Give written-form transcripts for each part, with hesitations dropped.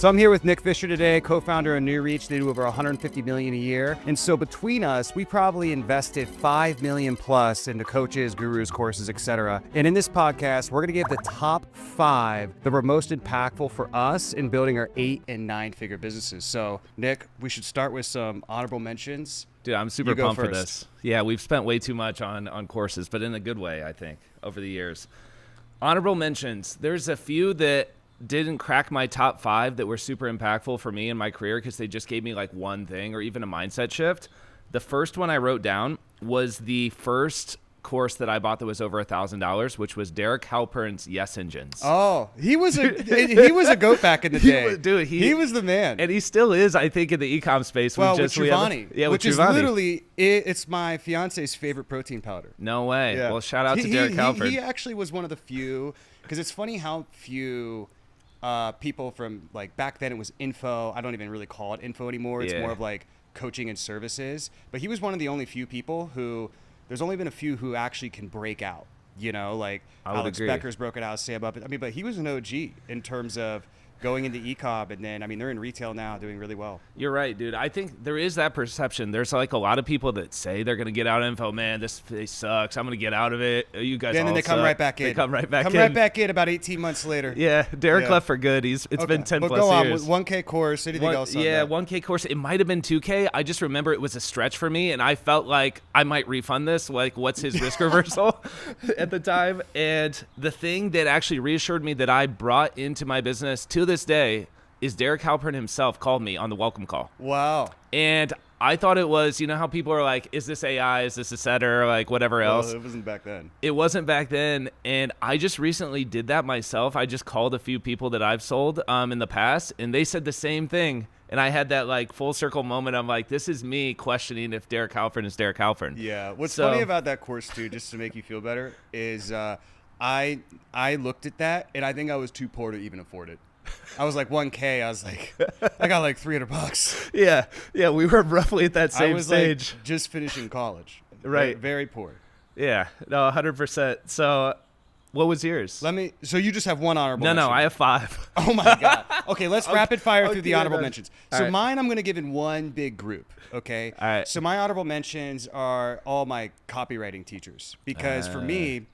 So I'm here with Nick Fisher today, co-founder of New Reach. They do over $150 million a year. And so between us, we probably invested $5 million plus into coaches, gurus, courses, etc. And in this podcast, we're going to give the top 5 that were most impactful for us in building our 8 and 9-figure businesses. So Nick, we should start with some honorable mentions. Dude, I'm super pumped for this. Yeah, we've spent way too much on courses, but in a good way, I think, over the years. Honorable mentions. There's a few that didn't crack my top 5 that were super impactful for me in my career because they just gave me like one thing or even a mindset shift. The first one I wrote down was the first course that I bought that was over $1,000, which was Derek Halpern's Yes Engines. Oh, he was a goat back in the day. He was the man, and he still is. I think in the e-com space. Well, with Giovanni, which is literally it's my fiance's favorite protein powder. No way. Yeah. Well, shout out to Derek Halpern. He actually was one of the few, because it's funny how few people from like back then it was info. I don't even really call it info anymore. It's more of like coaching and services. But he was one of the only few people who. There's only been a few who actually can break out, you know, like Alex Becker's broken out, Sam Up. I mean, but he was an OG in terms of going into e-com, and then, I mean, they're in retail now doing really well. You're right, dude. I think there is that perception. There's like a lot of people that say they're going to get out of info. Man, this place sucks. I'm going to get out of it. You guys all and then they suck. come right back in. They come right back in. Come right back in about 18 months later. Yeah, Derek left for good. It's been 10 plus years. Go on, 1K course, anything else on that? 1K course. It might have been 2K. I just remember it was a stretch for me, and I felt like I might refund this. Like, what's his risk reversal at the time? And the thing that actually reassured me that I brought into my business to this day is Derek Halpern himself called me on the welcome call. Wow. And I thought it was, you know how people are like, is this AI? Is this a setter? Like whatever else. Well, it wasn't back then. It wasn't back then. And I just recently did that myself. I just called a few people that I've sold in the past, and they said the same thing. And I had that like full circle moment. I'm like, this is me questioning if Derek Halpern is Derek Halpern. Yeah. What's funny about that course too, just to make you feel better, is I looked at that and I think I was too poor to even afford it. I was like 1K. I was like, I got like $300. Yeah. We were roughly at that same stage. Like just finishing college. Right. Very poor. Yeah. No, 100%. So, what was yours? So you just have one honorable mention. No, I have 5. Oh my God. Okay, let's rapid fire through the honorable mentions. So mine, I'm going to give in one big group. Okay. All right. So my honorable mentions are all my copywriting teachers, because for me,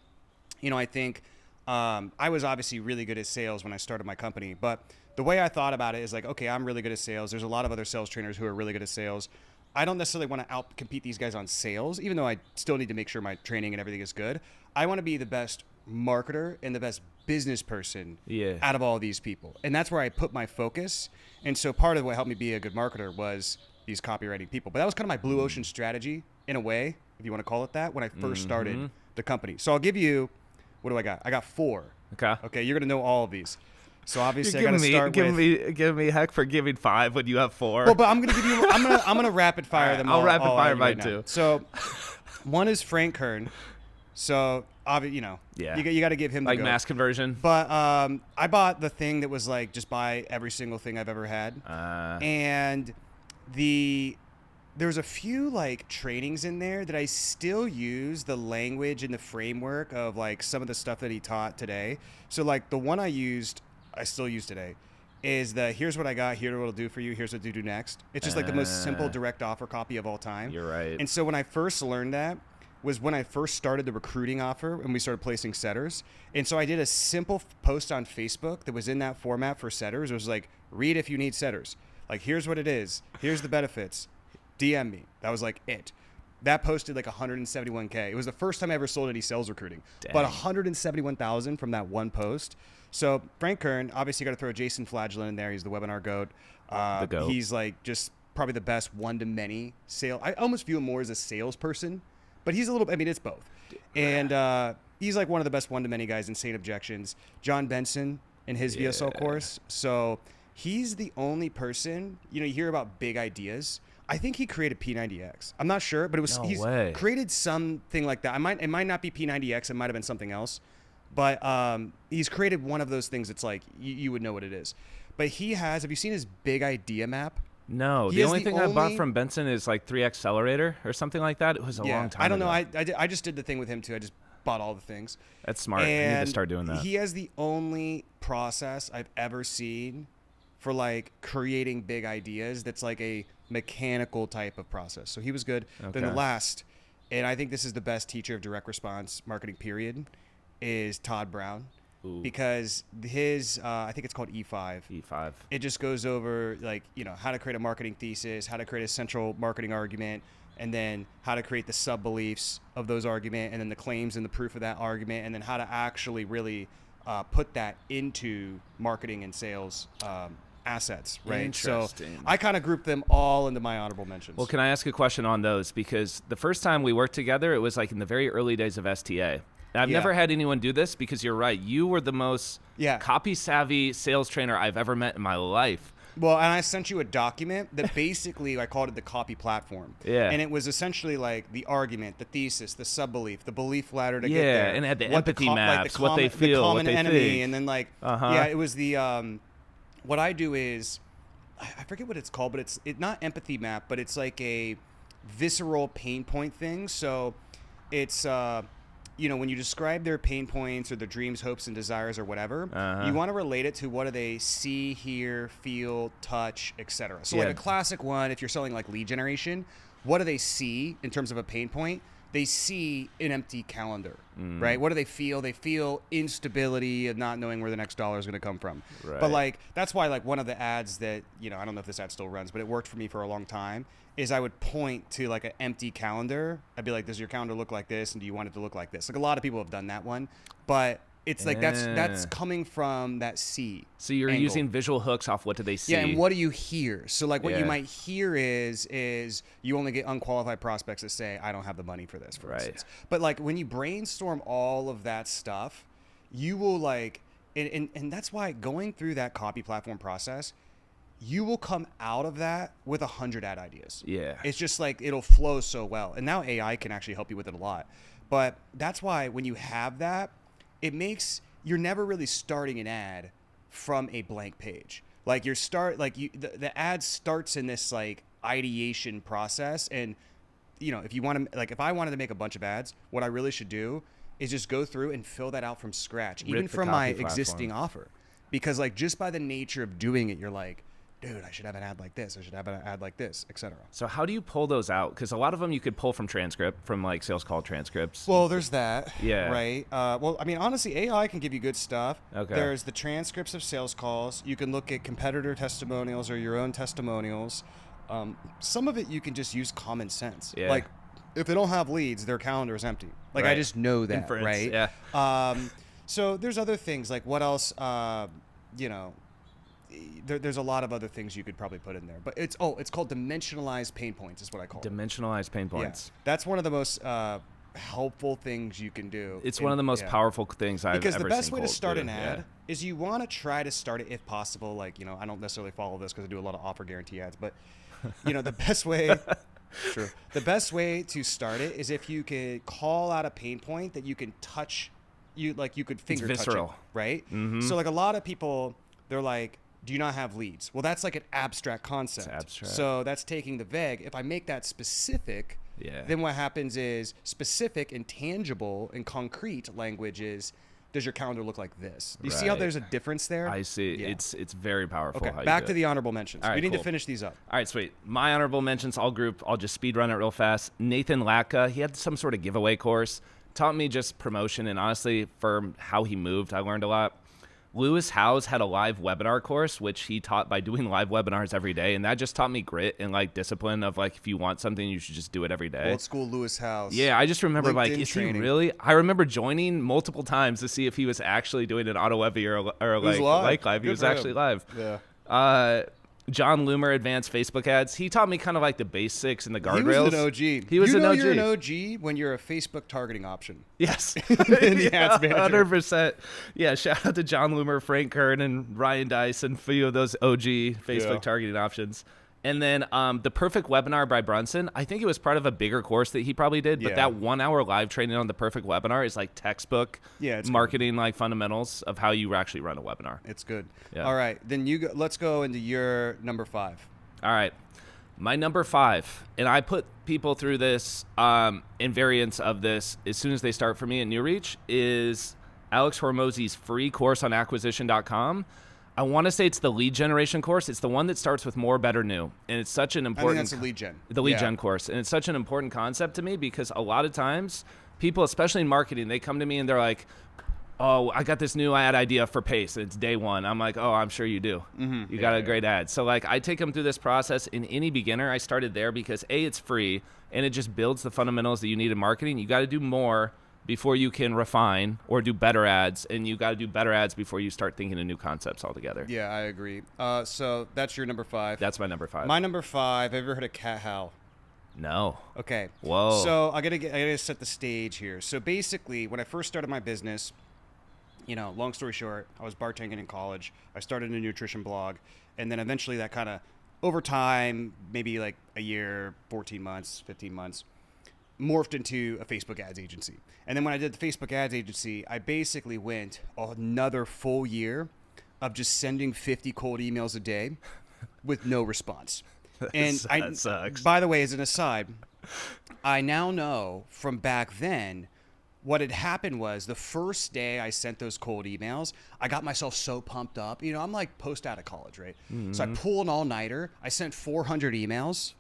you know, I think. I was obviously really good at sales when I started my company, but the way I thought about it is like, okay, I'm really good at sales. There's a lot of other sales trainers who are really good at sales. I don't necessarily want to out-compete these guys on sales, even though I still need to make sure my training and everything is good. I want to be the best marketer and the best business person out of all these people. And that's where I put my focus. And so part of what helped me be a good marketer was these copywriting people. But that was kind of my blue ocean strategy in a way, if you want to call it that, when I first started the company. So I'll give you... What do I got? I got 4. Okay, you're gonna know all of these. So obviously, I gotta start with. Give me heck for giving 5 when you have 4. Well, but I'm gonna give you. I'm gonna rapid fire them all. I'll rapid fire mine right too. So, one is Frank Kern. So obviously, you know, you got to give him the like go. mass conversion. But I bought the thing that was like just buy every single thing I've ever had, and there's a few like trainings in there that I still use the language and the framework of like some of the stuff that he taught today. So like the one I still use today is here's what I got, here's what it'll do for you, here's what to do next. It's just like the most simple direct offer copy of all time. You're right. And so when I first learned that was when I first started the recruiting offer and we started placing setters. And so I did a simple post on Facebook that was in that format for setters. It was like, read if you need setters. Like, here's what it is. Here's the benefits. DM me. That was like it. That posted like 171K. It was the first time I ever sold any sales recruiting. Dang. But 171,000 from that one post. So Frank Kern, obviously got to throw Jason Flagellin in there. He's the webinar goat. The goat. He's like just probably the best one-to-many sale. I almost view him more as a salesperson, but he's a little, I mean, it's both. And he's like one of the best one-to-many guys in Insane Objections. John Benson in his VSL course. So he's the only person, you know, you hear about big ideas. I think he created P90X. I'm not sure, but he's created something like that. It might not be P90X. It might have been something else, but he's created one of those things that's like you would know what it is. But have you seen his big idea map? No, the only thing I bought from Benson is like 3Accelerator or something like that. It was a long time ago. I don't know. I just did the thing with him too. I just bought all the things. That's smart. I need to start doing that. He has the only process I've ever seen for like creating big ideas. That's like a mechanical type of process. So he was good. Okay. Then the last, and I think this is the best teacher of direct response marketing period, is Todd Brown. Ooh. Because his, I think it's called E5. E5. It just goes over like, how to create a marketing thesis, how to create a central marketing argument, and then how to create the sub-beliefs of those argument, and then the claims and the proof of that argument, and then how to actually really put that into marketing and sales assets, right? So I kind of grouped them all into my honorable mentions. Well, can I ask a question on those? Because the first time we worked together, it was like in the very early days of STA. And I've never had anyone do this, because you're right. You were the most copy-savvy sales trainer I've ever met in my life. Well, and I sent you a document that basically I called it the copy platform. Yeah. And it was essentially like the argument, the thesis, the sub-belief, the belief ladder to get there. Yeah, and it had the empathy maps, what they feel, the what they enemy, think. and then like, it was the, what I do is, I forget what it's called, but it's not empathy map, but it's like a visceral pain point thing. So it's, when you describe their pain points or their dreams, hopes, and desires or whatever, you want to relate it to what do they see, hear, feel, touch, etc. So like a classic one, if you're selling like lead generation, what do they see in terms of a pain point? They see an empty calendar, right? What do they feel? They feel instability of not knowing where the next dollar is going to come from. Right. But like, that's why like one of the ads that, I don't know if this ad still runs, but it worked for me for a long time, is I would point to like an empty calendar. I'd be like, does your calendar look like this? And do you want it to look like this? Like a lot of people have done that one, but it's like that's coming from that C. So you're angle. using visual hooks off what do they see? Yeah, and what do you hear? So like what you might hear is you only get unqualified prospects that say, I don't have the money for this, for instance. But like when you brainstorm all of that stuff, you will like, and that's why going through that copy platform process, you will come out of that with 100 ad ideas. Yeah. It's just like it'll flow so well. And now AI can actually help you with it a lot. But that's why when you have that, you're never really starting an ad from a blank page. Like the ad starts in this like ideation process. And if you want to, like if I wanted to make a bunch of ads, what I really should do is just go through and fill that out from scratch, even from my existing offer. Because like just by the nature of doing it, you're like, dude, I should have an ad like this. I should have an ad like this, etc. So how do you pull those out? Because a lot of them you could pull from like sales call transcripts. Well, there's that. Yeah. Right. Well, I mean, honestly, AI can give you good stuff. Okay. There's the transcripts of sales calls. You can look at competitor testimonials or your own testimonials. Some of it you can just use common sense. Yeah. Like if they don't have leads, their calendar is empty. Like I just know that, Inference, right? Yeah. So there's other things like what else? There's a lot of other things you could probably put in there, but it's called dimensionalized pain points is what I call it. Dimensionalized pain points. Yeah. That's one of the most helpful things you can do. It's one of the most powerful things I've ever seen. Because the best way to start an ad is you want to try to start it if possible. Like, I don't necessarily follow this because I do a lot of offer guarantee ads, but the best way, the best way to start it is if you could call out a pain point that you can touch, you could finger touch it, right? Mm-hmm. So like a lot of people, they're like, do you not have leads? Well, that's like an abstract concept. It's abstract. So that's taking the vague. If I make that specific, then what happens is specific and tangible and concrete language is, does your calendar look like this? Do you see how there's a difference there? I see. Yeah. It's very powerful. Okay, back to the honorable mentions. All right, we need to finish these up. All right, sweet. My honorable mentions, I'll just speed run it real fast. Nathan Latka, he had some sort of giveaway course. Taught me just promotion, and honestly, for how he moved, I learned a lot. Lewis Howes had a live webinar course, which he taught by doing live webinars every day. And that just taught me grit and like discipline of like, if you want something, you should just do it every day. Old school Lewis Howes. Yeah. I just remember LinkedIn is training. he really? I remember joining multiple times to see if he was actually doing an auto webby or like live. He was actually live. Yeah. John Loomer, Advanced Facebook Ads. He taught me kind of like the basics and the guardrails. He was an OG. You're an OG when you're a Facebook targeting option. Yes. In the ads manager. 100%. Yeah, shout out to John Loomer, Frank Kern, and Ryan Dice, and a few of those OG Facebook targeting options. And then the Perfect Webinar by Brunson, I think it was part of a bigger course that he probably did, but that 1 hour live training on the Perfect Webinar is like textbook marketing, like fundamentals of how you actually run a webinar. It's good. Yeah. All right, then let's go into your number 5. All right. My number 5, and I put people through this in variants of this as soon as they start for me at New Reach, is Alex Hormozzi's free course on acquisition.com. I want to say it's the lead generation course. It's the one that starts with more, better, new. And it's such an important... I think that's the lead gen. The lead gen course. And it's such an important concept to me because a lot of times people, especially in marketing, they come to me and they're like, oh, I got this new ad idea for Pace. It's day one. I'm like, oh, I'm sure you do. Mm-hmm. You got a great ad. So like I take them through this process. In any beginner, I started there because A, it's free and it just builds the fundamentals that you need in marketing. You got to do more before you can refine or do better ads, and you got to do better ads before you start thinking of new concepts altogether. Yeah, I agree. So that's your number 5. That's my number 5. My number 5. Have you ever heard of Cat Howe? No. Okay. Whoa. So I gotta set the stage here. So basically, when I first started my business, long story short, I was bartending in college. I started a nutrition blog, and then eventually that kind of, over time, maybe like a year, 14 months, 15 months, morphed into a Facebook ads agency. And then when I did the Facebook ads agency, I basically went another full year of just sending 50 cold emails a day with no response. That sucks. By the way, as an aside, I now know from back then what had happened was the first day I sent those cold emails, I got myself so pumped up. I'm like post out of college, right? Mm-hmm. So I pulled an all-nighter. I sent 400 emails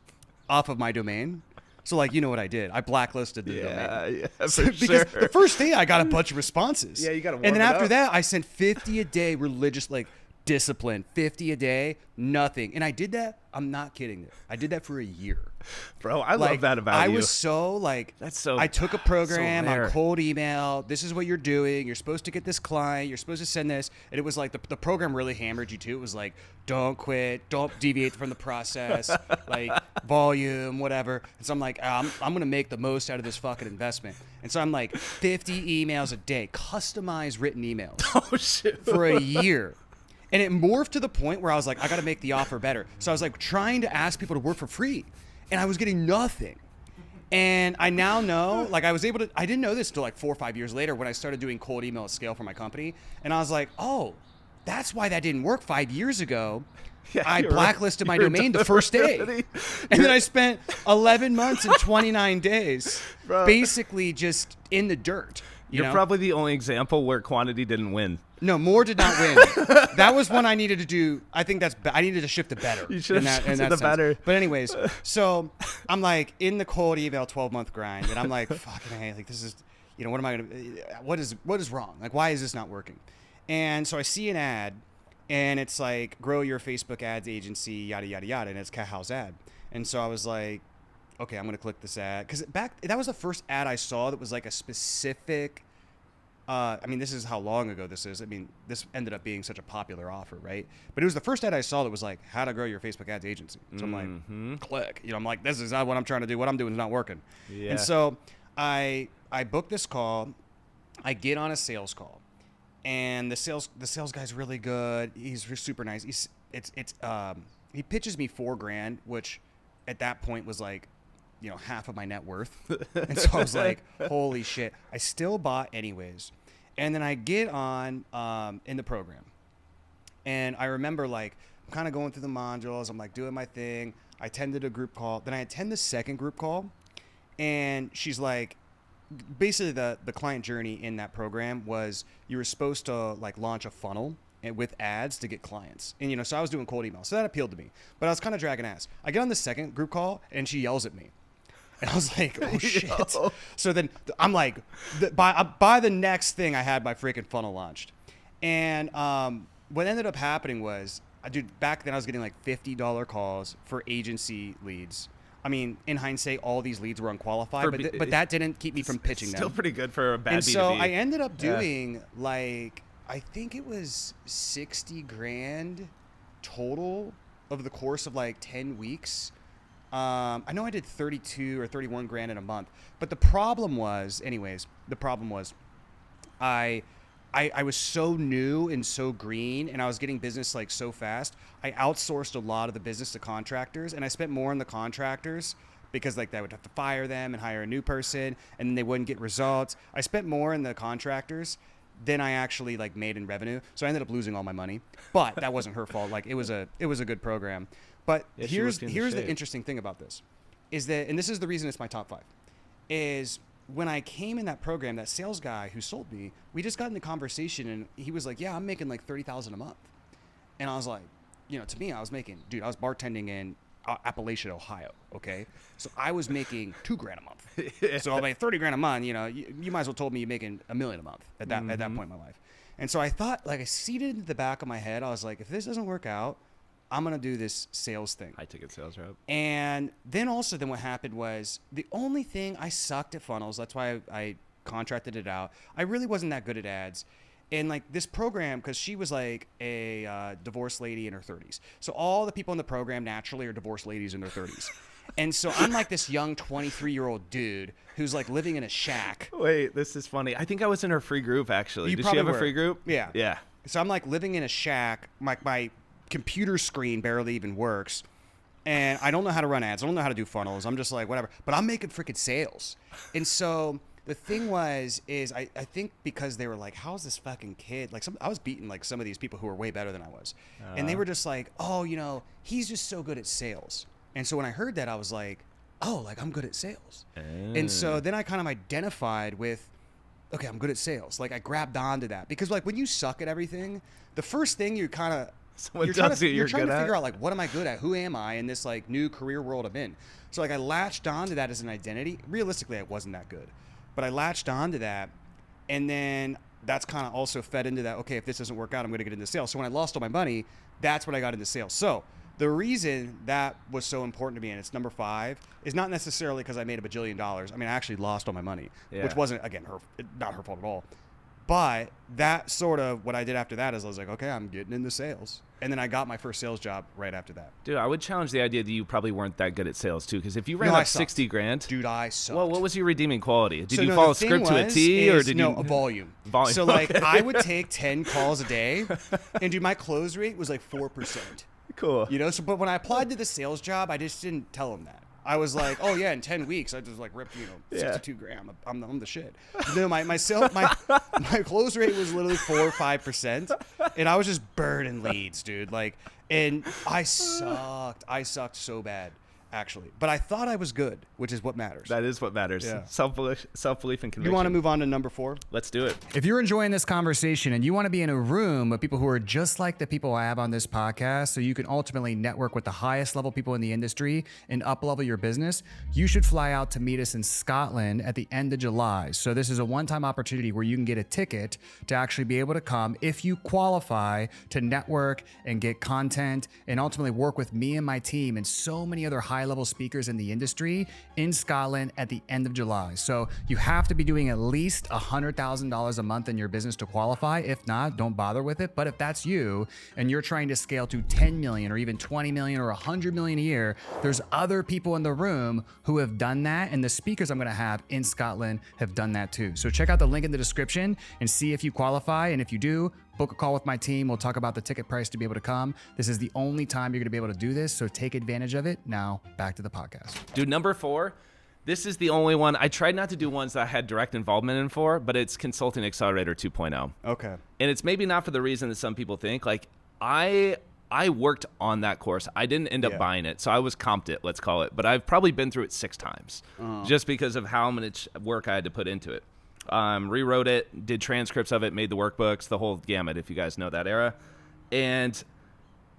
off of my domain. So, like, you know what I did? I blacklisted the domain. Yeah, because the first day I got a bunch of responses. Yeah, you got to warm And then it after up. that, I sent 50 a day, religious, like, discipline. 50 a day, nothing. And I did that. I'm not kidding you. I did that for a year. Bro, I love that about you. I was so, like, that's so. I took a program so on cold email. This is what you're doing. You're supposed to get this client. You're supposed to send this. And it was like the program really hammered you, too. It was like, don't quit. Don't deviate from the process. Like, volume, whatever. And so I'm like, I'm going to make the most out of this fucking investment. And so I'm like, 50 emails a day, customized written emails. Oh, shit. For a year. And it morphed to the point where I was like, I got to make the offer better. So I was like trying to ask people to work for free. And I was getting nothing. And I now know, like I didn't know this until like 4 or 5 years later when I started doing cold email at scale for my company. And I was like, oh, that's why that didn't work 5 years ago. Yeah, I blacklisted my domain the first day. And then I spent 11 months and 29 days basically just in the dirt. You're probably the only example where quantity didn't win. No, more did not win. That was one I needed to do. I think I needed to shift to better. You should have shifted to the better. But anyways, so I'm like in the cold email 12-month grind, and I'm like, fucking hey, like this is, what am I gonna? What is wrong? Like, why is this not working? And so I see an ad, and it's like grow your Facebook ads agency, yada yada yada, and it's Cat Howe's ad. And so I was like, okay, I'm gonna click this ad because that was the first ad I saw that was like a specific. This is how long ago this is. This ended up being such a popular offer, right? But it was the first ad I saw that was like, how to grow your Facebook ads agency. So I'm like, click. I'm like, this is not what I'm trying to do. What I'm doing is not working. Yeah. And so I booked this call. I get on a sales call, and the sales guy's really good. He's super nice. He pitches me $4,000, which at that point was like, half of my net worth. And so I was like, holy shit. I still bought anyways. And then I get on in the program. And I remember like, I'm kind of going through the modules. I'm like doing my thing. I attended a group call. Then I attend the second group call. And she's like, basically the client journey in that program was you were supposed to like launch a funnel with ads to get clients. And, so I was doing cold email. So that appealed to me. But I was kind of dragging ass. I get on the second group call and she yells at me. And I was like, oh, shit. So then I'm like, by the next thing, I had my freaking funnel launched. And what ended up happening was, back then I was getting like $50 calls for agency leads. In hindsight, all these leads were unqualified, but that didn't keep me from pitching them. Still pretty good for a bad and B2B. So I ended up doing like, I think it was $60,000 total over the course of like 10 weeks. I know I did 32 or 31 grand in a month, but the problem was I was so new and so green, and I was getting business like so fast. I outsourced a lot of the business to contractors, and I spent more on the contractors because like I would have to fire them and hire a new person, and then they wouldn't get results. I spent more in the contractors than I actually like made in revenue. So I ended up losing all my money, but that wasn't her fault. Like it was a good program. But here's the interesting thing about this is that, and this is the reason it's my top 5, is when I came in that program, that sales guy who sold me, we just got in the conversation and he was like, yeah, I'm making like $30,000 a month. And I was like, to me, I was bartending in Appalachia, Ohio. Okay. So I was making $2,000 a month. So I made $30,000 a month. You might as well told me you're making $1 million a month at that point in my life. And so I thought, like, I seated into the back of my head, I was like, if this doesn't work out, I'm going to do this sales thing. High ticket sales rep. And then what happened was the only thing I sucked at funnels. That's why I contracted it out. I really wasn't that good at ads. And like this program, because she was like a divorced lady in her 30s. So all the people in the program naturally are divorced ladies in their 30s. And so I'm like this young 23-year-old dude who's like living in a shack. Wait, this is funny. I think I was in her free group, actually. Did she have a free group? Yeah. Yeah. So I'm like living in a shack. My computer screen barely even works. And I don't know how to run ads. I don't know how to do funnels. I'm just like, whatever. But I'm making freaking sales. And so the thing is I think because they were like, how's this fucking kid? Like I was beating like some of these people who were way better than I was. And they were just like, oh, he's just so good at sales. And so when I heard that, I was like, oh, like I'm good at sales. And so then I kind of identified with, okay, I'm good at sales. Like I grabbed onto that because like when you suck at everything, the first thing you're trying to figure out like, what am I good at? Who am I in this like new career world I'm in? So like I latched onto that as an identity. Realistically, I wasn't that good, but I latched onto that. And then that's kind of also fed into that. Okay, if this doesn't work out, I'm going to get into sales. So when I lost all my money, that's when I got into sales. So the reason that was so important to me, and it's number 5, is not necessarily because I made $1 bajillion. I mean, I actually lost all my money, which wasn't, again, not her fault at all. But that sort of what I did after that is I was like, okay, I'm getting into sales. And then I got my first sales job right after that. Dude, I would challenge the idea that you probably weren't that good at sales too, because if you ran up $60,000, dude, I sucked. Well, what was your redeeming quality? Did you follow script to a T, or did you? No, a volume. So like, I would take 10 calls a day, and dude, my close rate was like 4%. Cool. So but when I applied to the sales job, I just didn't tell them that. I was like, oh yeah, in 10 weeks, I just like ripped, $62,000. I'm the shit. My close rate was literally 4 or 5%, and I was just burning leads, dude. Like, and I sucked so bad, actually. But I thought I was good, which is what matters. That is what matters. Yeah. Self-belief and conviction. You want to move on to number 4? Let's do it. If you're enjoying this conversation and you want to be in a room of people who are just like the people I have on this podcast, so you can ultimately network with the highest level people in the industry and up-level your business, you should fly out to meet us in Scotland at the end of July. So this is a one-time opportunity where you can get a ticket to actually be able to come if you qualify to network and get content and ultimately work with me and my team and so many other high-level speakers in the industry in Scotland at the end of July. So you have to be doing at least $100,000 a month in your business to qualify. If not, don't bother with it. But if that's you and you're trying to scale to 10 million or even 20 million or 100 million a year, there's other people in the room who have done that. And the speakers I'm going to have in Scotland have done that too. So check out the link in the description and see if you qualify. And if you do, book a call with my team. We'll talk about the ticket price to be able to come. This is the only time you're going to be able to do this. So take advantage of it. Now back to the podcast. Dude, number 4. This is the only one. I tried not to do ones that I had direct involvement in for, but it's Consulting Accelerator 2.0. Okay. And it's maybe not for the reason that some people think. Like, I worked on that course. I didn't end up buying it, so I was comped it, let's call it. But I've probably been through it 6 times just because of how much work I had to put into it. Rewrote it, did transcripts of it, made the workbooks, the whole gamut, if you guys know that era. And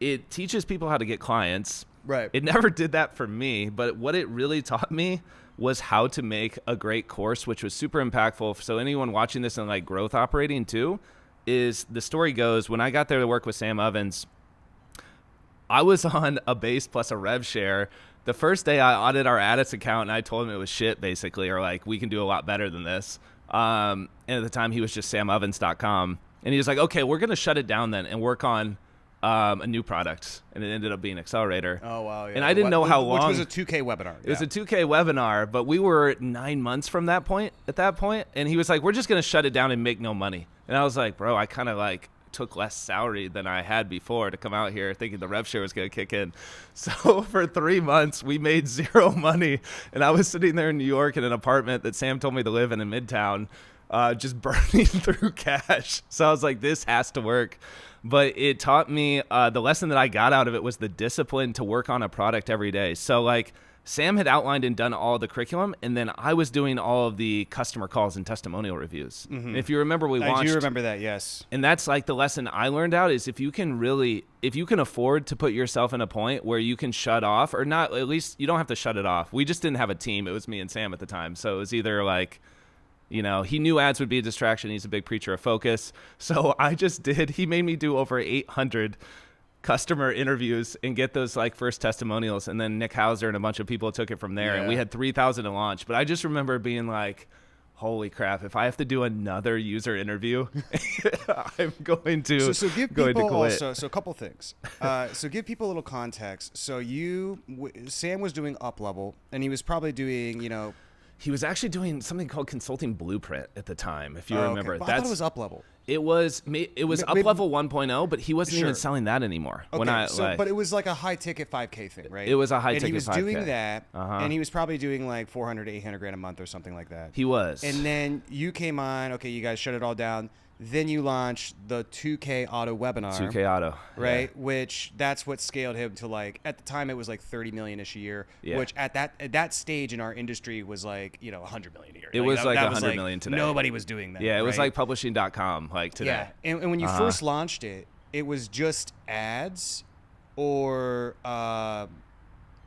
it teaches people how to get clients. Right. It never did that for me, but what it really taught me was how to make a great course, which was super impactful. So anyone watching this in like growth operating too, is the story goes, when I got there to work with Sam Ovens, I was on a base plus a rev share. The first day I audited our Addis account and I told him it was shit basically, or like, we can do a lot better than this. And at the time he was just samovens.com. And he was like, okay, we're going to shut it down then and work on a new product, and it ended up being Accelerator. Oh, wow. Yeah. And I didn't know how long. Which was a 2K webinar. It was a 2K webinar, but we were 9 months from that point, and he was like, we're just going to shut it down and make no money. And I was like, bro, I kind of like took less salary than I had before to come out here thinking the rev share was going to kick in. So for 3 months, we made 0 money. And I was sitting there in New York in an apartment that Sam told me to live in Midtown, just burning through cash. So I was like, this has to work. but it taught me the lesson that I got out of it was the discipline to work on a product every day. So like Sam had outlined and done all the curriculum, and then I was doing all of the customer calls and testimonial reviews. And if you remember, we launched. I do remember that, yes. And that's like the lesson I learned out is if you can afford to put yourself in a point where you can shut off, or not, at least you don't have to shut it off. We just didn't have a team. It was me and Sam at the time. So it was either like, you know, he knew ads would be a distraction. He's a big preacher of focus. So he made me do over 800 customer interviews and get those like first testimonials. And then Nick Hauser and a bunch of people took it from there. Yeah. And we had 3,000 to launch. But I just remember being like, holy crap, if I have to do another user interview, I'm going to so give going people to quit. also, so a couple things. So give people a little context. So Sam was doing up level, and he was probably doing, you know, He was actually doing something called Consulting Blueprint at the time, if you remember. Okay. Well, I thought it was up level. It was up level 1.0, but he wasn't even Sure. selling that anymore. Okay, but it was like a high ticket 5K thing, right? It was a high ticket 5K. And he was doing that, Uh-huh. and he was probably doing like 400 to 800 grand a month or something like that. He was. And then you came on, okay, you guys shut it all down. Then you launched the 2K auto webinar. 2K auto. Right? Yeah. Which that's what scaled him to like, at the time it was like 30 million-ish a year, Yeah. which at that stage in our industry was like, you know, 100 million a year. It was like that 100 million today. Nobody was doing that. Yeah, it was right? like publishing.com like today. Yeah. And when you first launched it, it was just ads or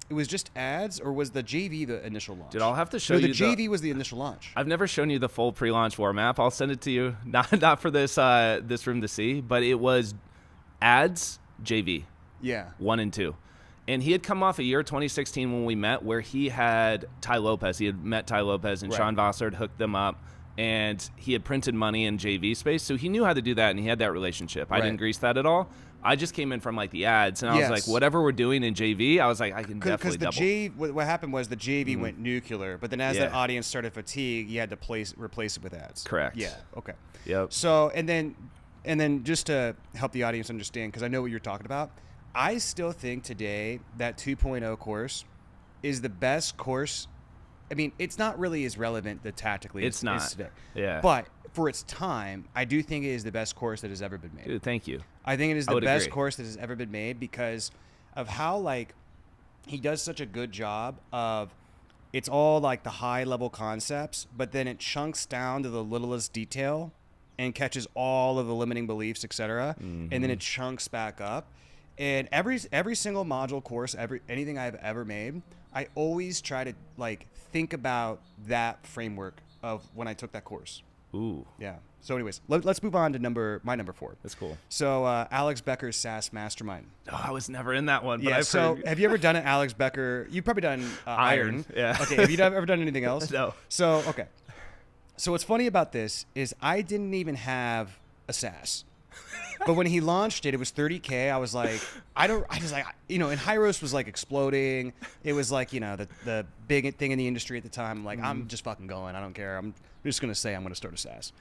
it was just ads, or was the JV the initial launch? Dude, I'll have to show the you JV was the initial launch. I've never shown you the full pre-launch warm-up. I'll send it to you. Not for this room to see, but it was ads, JV, Yeah. 1 and 2. And he had come off a year 2016 when we met where he had Ty Lopez. He had met Ty Lopez and Right. Sean Vossler had hooked them up, and he had printed money in JV space. So he knew how to do that, and he had that relationship. I Right. didn't grease that at all. I just came in from like the ads, and I was Yes. like, whatever we're doing in JV, I was like, I can definitely Because the double. what happened was the JV Mm-hmm. went nuclear, but then as that audience started fatigue, you had to replace it with ads. Correct. Yeah. Okay. Yep. So and then just to help the audience understand, because I know what you're talking about, I still think today that 2.0 course is the best course. I mean, it's not really as relevant tactically. It's not. today. Yeah. But for its time, I do think it is the best course that has ever been made. Dude, thank you. I think it is I the would best agree. course that has ever been made because of how like he does such a good job of it's all like the high level concepts, but then it chunks down to the littlest detail and catches all of the limiting beliefs, etc. And then it chunks back up. And every single module course, anything I've ever made, I always try to like think about that framework of when I took that course. Ooh, Yeah. So anyways, let's move on to my number 4. that's cool. So Alex Becker's SaaS Mastermind. Oh, I was never in that one, but Yeah. I've So heard. have you ever done an Alex Becker? You've probably done Iron. Yeah. Okay. Have you ever done anything else? No. So okay. So what's funny about this is I didn't even have a SaaS. But when he launched it, it was 30K. I was like, I just like, you know, and Hyros was like exploding. It was like, you know, the big thing in the industry at the time. I'm like, I'm just fucking going. I don't care. I'm just going to say I'm going to start a SaaS.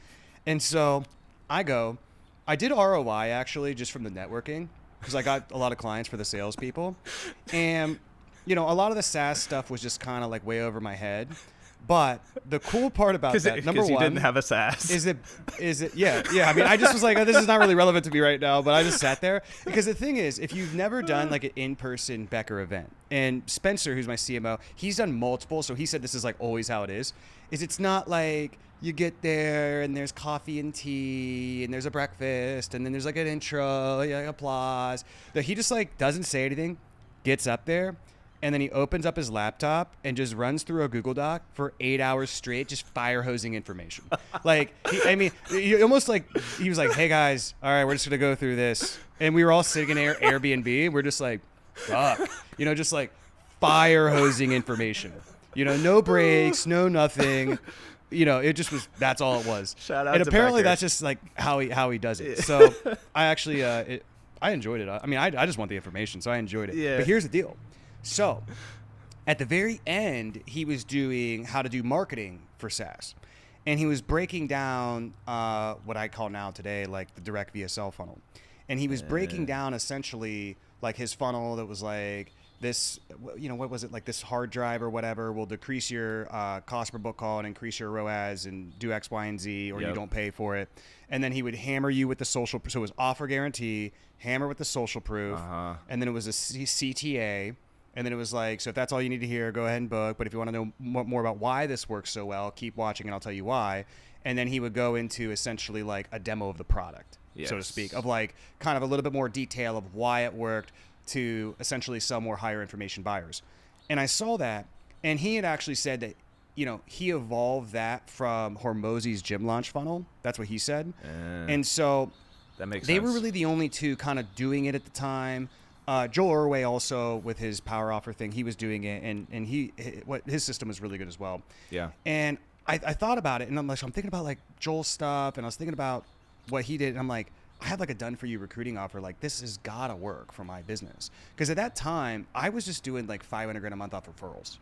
And so I did ROI actually just from the networking because I got a lot of clients for the salespeople. And, you know, a lot of the SaaS stuff was just kind of like way over my head. But the cool part about that, number you one, didn't have a SaaS. is it? Yeah. I mean, I just was like, oh, this is not really relevant to me right now, but I just sat there because the thing is, if you've never done like an in-person Becker event, and Spencer, who's my CMO, he's done multiple, so he said this is like always how it is it's not like you get there and there's coffee and tea and there's a breakfast and then there's like an intro, like applause. That he just like doesn't say anything, gets up there. And then he opens up his laptop and just runs through a Google Doc for 8 hours straight, just fire hosing information. Like, he almost like, he was like, hey guys, all right, we're just going to go through this. And we were all sitting in Airbnb. We're just like, fuck, you know, just like fire hosing information, you know, no breaks, no nothing. You know, it just was, that's all it was. Shout out and to apparently Becker. that's just like how he does it. So I actually, I enjoyed it. I mean, I just want the information, so I enjoyed it. Yeah. But here's the deal. So, at the very end, he was doing how to do marketing for SaaS. And he was breaking down what I call now today, like the direct VSL funnel. And he was breaking down essentially like his funnel that was like, this, what was it, like this hard drive or whatever will decrease your cost per book call and increase your ROAS and do X, Y, and Z, or you don't pay for it. And then he would hammer you with the social. So it was offer guarantee, hammer with the social proof, and then it was a CTA. And then it was like, so if that's all you need to hear, go ahead and book. But if you want to know more about why this works so well, keep watching and I'll tell you why. And then he would go into essentially like a demo of the product, so to speak, of like kind of a little bit more detail of why it worked to essentially sell more higher information buyers. And I saw that, and he had actually said that, he evolved that from Hormozi's gym launch funnel. That's what he said. And so that makes they sense. were really the only two kind of doing it at the time. Joel Irway also with his power offer thing, he was doing it, and his system was really good as well. Yeah. And I thought about it, and I'm thinking about like Joel's stuff, and I was thinking about what he did, and I'm like, I have like a done for you recruiting offer. Like this has gotta work for my business. Because at that time, I was just doing like $500 a month off referrals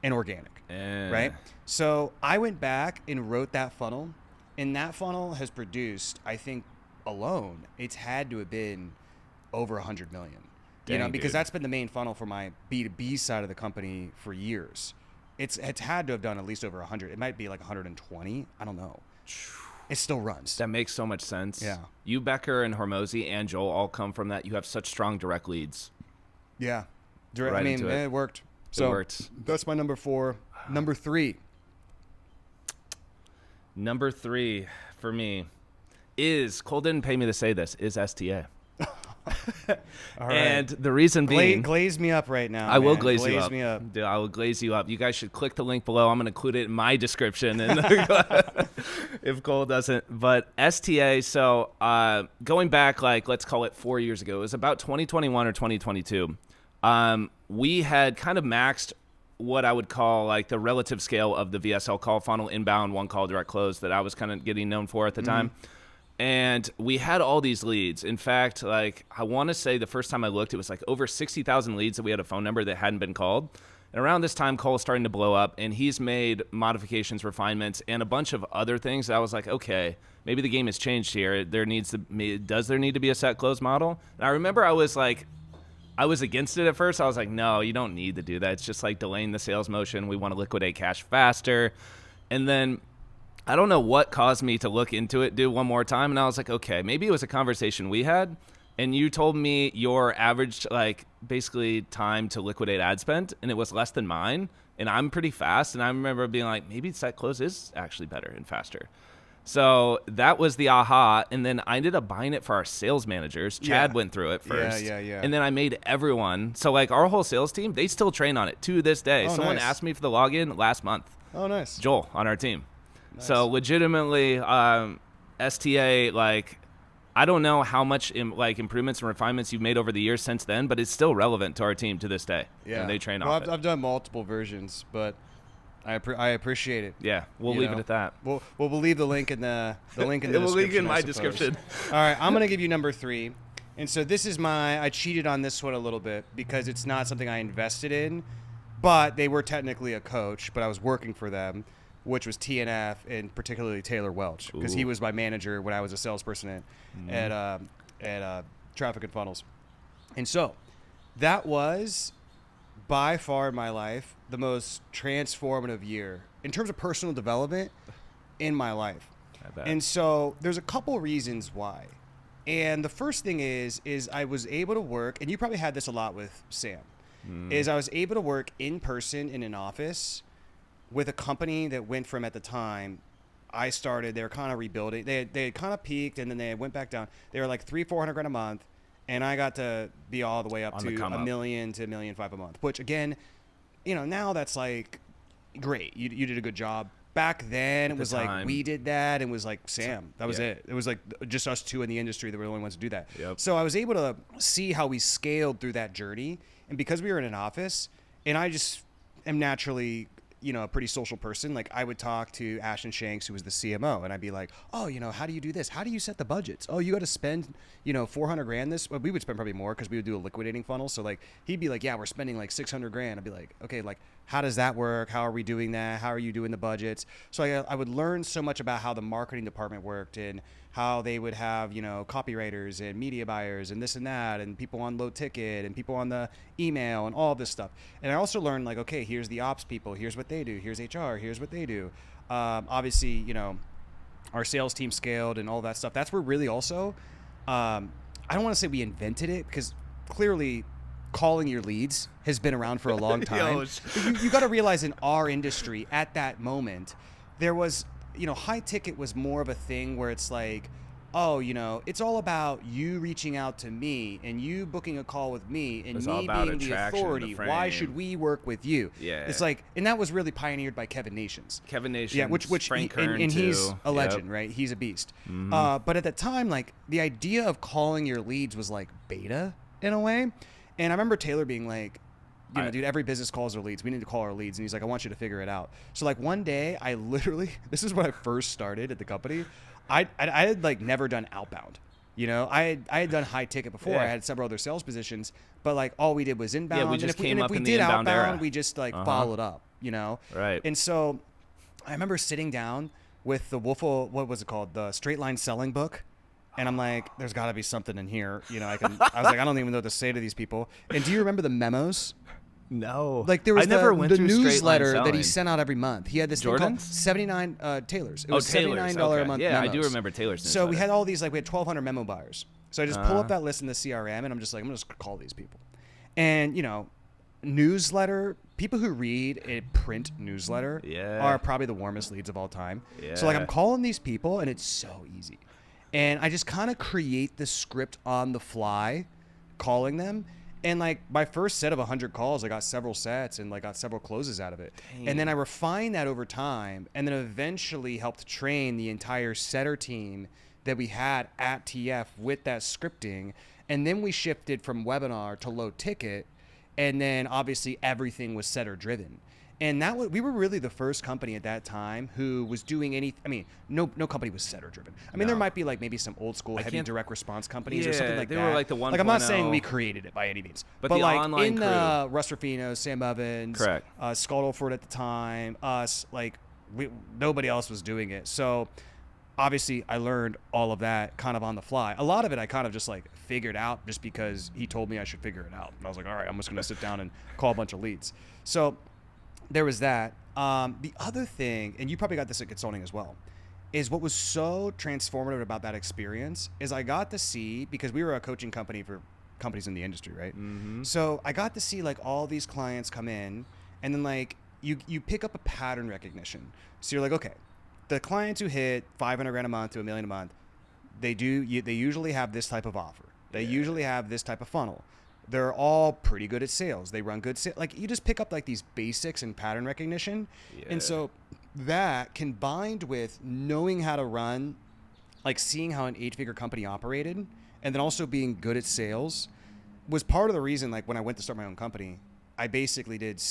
and organic, right? So I went back and wrote that funnel, and that funnel has produced, I think alone, it's had to have been over 100 million. Because that's been the main funnel for my B2B side of the company for years. It's had to have done at least over 100. It might be like 120. I don't know. It still runs. That makes so much sense. Yeah. You, Becker, and Hormozi and Joel all come from that. You have such strong direct leads. Yeah. Right into it. It worked. So it worked. That's my number 4. Number 3. Number 3 for me is, Cole didn't pay me to say this, is STA. All right. And the reason being, glaze me up right now. I will man. glaze you up. Me up. Dude, I will glaze you up. You guys should click the link below. I'm going to include it in my description, and if Cole doesn't. But STA. So going back, like let's call it 4 years ago. It was about 2021 or 2022. We had kind of maxed what I would call like the relative scale of the VSL call funnel, inbound, one call, direct close, that I was kind of getting known for at the time. And we had all these leads. In fact, like I want to say the first time I looked, it was like over 60,000 leads that we had a phone number that hadn't been called. And around this time, Cole was starting to blow up, and he's made modifications, refinements, and a bunch of other things. I was like, okay, maybe the game has changed here. Does there need to be a set close model? And I remember I was against it at first. I was like, no, you don't need to do that. It's just like delaying the sales motion. We want to liquidate cash faster. And then I don't know what caused me to look into it, do one more time. And I was like, okay, maybe it was a conversation we had. And you told me your average, like basically time to liquidate ad spend, and it was less than mine. And I'm pretty fast. And I remember being like, maybe set close is actually better and faster. So that was the aha. And then I ended up buying it for our sales managers. Chad went through it first. Yeah. And then I made everyone. So like our whole sales team, they still train on it to this day. Someone asked me for the login last month. Oh, nice. Joel on our team. Nice. So legitimately, STA, like, I don't know how much improvements and refinements you've made over the years since then, but it's still relevant to our team to this day. Yeah. And they train well, off I've it. I've done multiple versions, but I appreciate it. Yeah, we'll leave it at that. We'll leave the link in the link in the We'll description. link in my I suppose. description. All right, I'm gonna give you number 3, and so this is I cheated on this one a little bit because it's not something I invested in, but they were technically a coach, but I was working for them, which was TNF and particularly Taylor Welch, because he was my manager when I was a salesperson at Traffic and Funnels. And so that was by far in my life the most transformative year in terms of personal development in my life. I bet. And so there's a couple reasons why. And the first thing is I was able to work, and you probably had this a lot with Sam, is I was able to work in person in an office with a company that went from, at the time I started, they were kind of rebuilding. They had kind of peaked, and then they went back down. They were like $300,000-$400,000 a month, and I got to be all the way up to $1 million to $1.5 million a month. Which again, now that's like great. You did a good job. Back then, it was like we did that, and it was like Sam. That was it. It was like just us two in the industry that were the only ones to do that. Yep. So I was able to see how we scaled through that journey, and because we were in an office, and I just am naturally a pretty social person. Like I would talk to Ashton Shanks, who was the CMO, and I'd be like, oh, how do you do this? How do you set the budgets? Oh, you got to spend, $400,000 this. Well, we would spend probably more because we would do a liquidating funnel. So like, he'd be like, yeah, we're spending like $600,000. I'd be like, okay, like how does that work? How are we doing that? How are you doing the budgets? So I would learn so much about how the marketing department worked and how they would have, copywriters and media buyers and this and that and people on low ticket and people on the email and all this stuff. And I also learned like, okay, here's the ops people. Here's what they do. Here's HR. Here's what they do. Obviously, our sales team scaled and all that stuff. That's where really also, I don't want to say we invented it because clearly calling your leads has been around for a long time. But you got to realize in our industry at that moment, there was, high ticket was more of a thing where it's like, oh, it's all about you reaching out to me and you booking a call with me and me being the authority. Why should we work with you? Yeah. It's like, and that was really pioneered by Kevin Nations. Yeah, which Frank Kern and he's too. a legend, right? He's a beast. Mm-hmm. But at the time, like the idea of calling your leads was like beta in a way. And I remember Taylor being like, dude, every business calls their leads. We need to call our leads. And he's like, I want you to figure it out. So like one day I literally, this is when I first started at the company. I had like never done outbound. I had done high ticket before. Yeah. I had several other sales positions, but like all we did was inbound. Yeah, we just came up if we in the did inbound outbound, era. we just like followed up, Right. And so I remember sitting down with the Wolfle, what was it called? The Straight Line Selling book. And I'm like, there's got to be something in here. I was like, I don't even know what to say to these people. And do you remember the memos? No. Like there was I never the went through straight line newsletter that he selling. sent out every month. He had this thing called Jordan's? 79 Taylor's. It was Taylor's, $79 okay. a month Yeah, memos. I do remember Taylor's So we newsletter. had all these, like we had 1,200 memo buyers. So I just pull up that list in the CRM and I'm just like, I'm going to call these people. And, newsletter, people who read a print newsletter are probably the warmest leads of all time. Yeah. So like I'm calling these people and it's so easy. And I just kind of create the script on the fly, calling them. And like my first set of 100 calls, I got several sets and like got several closes out of it. Dang. And then I refined that over time and then eventually helped train the entire setter team that we had at TF with that scripting. And then we shifted from webinar to low ticket. And then obviously everything was setter driven. And we were really the first company at that time who was doing no company was setter driven. There might be like maybe some old school heavy direct response companies or something like that. They were like the 1.0. Like I'm not saying we created it by any means, but the like online in Russ Ruffino, Sam Evans, correct, Scott Ford at the time, us, like nobody else was doing it. So obviously I learned all of that kind of on the fly. A lot of it I kind of just like figured out just because he told me I should figure it out. And I was like, all right, I'm just going to sit down and call a bunch of leads. So there was that. The other thing, and you probably got this at consulting as well, is what was so transformative about that experience is I got to see, because we were a coaching company for companies in the industry, right? Mm-hmm. So I got to see like all these clients come in and then like you pick up a pattern recognition. So you're like, okay, the clients who hit 500 grand a month to $1 million a month, they usually have this type of offer. They usually have this type of funnel. They're all pretty good at sales. They run good sales. Like you just pick up like these basics and pattern recognition. Yeah. And so that combined with knowing how to run, like seeing how an 8-figure company operated, and then also being good at sales was part of the reason, like when I went to start my own company, I basically did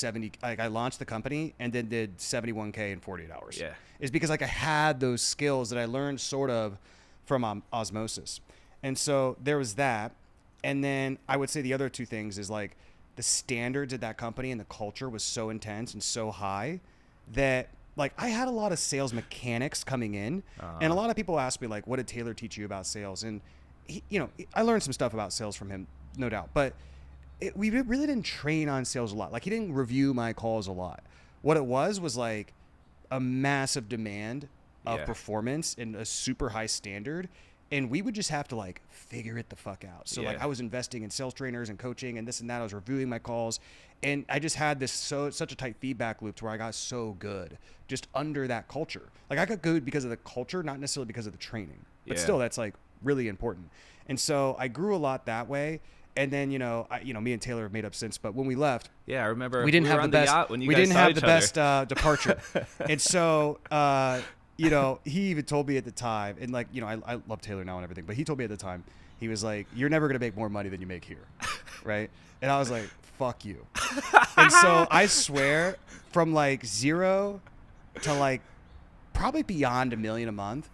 I launched the company and then did 71K in 48 hours. Yeah. It's because like I had those skills that I learned sort of from osmosis. And so there was that. And then I would say the other two things is like the standards at that company and the culture was so intense and so high that like I had a lot of sales mechanics coming in. And a lot of people ask me like, what did Taylor teach you about sales? And I learned some stuff about sales from him, no doubt, but we really didn't train on sales a lot. Like he didn't review my calls a lot. What it was like a massive demand of performance and a super high standard. And we would just have to like figure it the fuck out. So like I was investing in sales trainers and coaching and this and that. I was reviewing my calls and I just had this such a tight feedback loop to where I got so good just under that culture. Like I got good because of the culture, not necessarily because of the training, but still that's like really important. And so I grew a lot that way. And then, me and Taylor have made up since, but when we left, I remember we didn't have the best, departure. And so, he even told me at the time, and like, I love Taylor now and everything, but he told me at the time, he was like, you're never going to make more money than you make here. Right. And I was like, fuck you. And so I swear from like 0 to like probably beyond $1 million a month.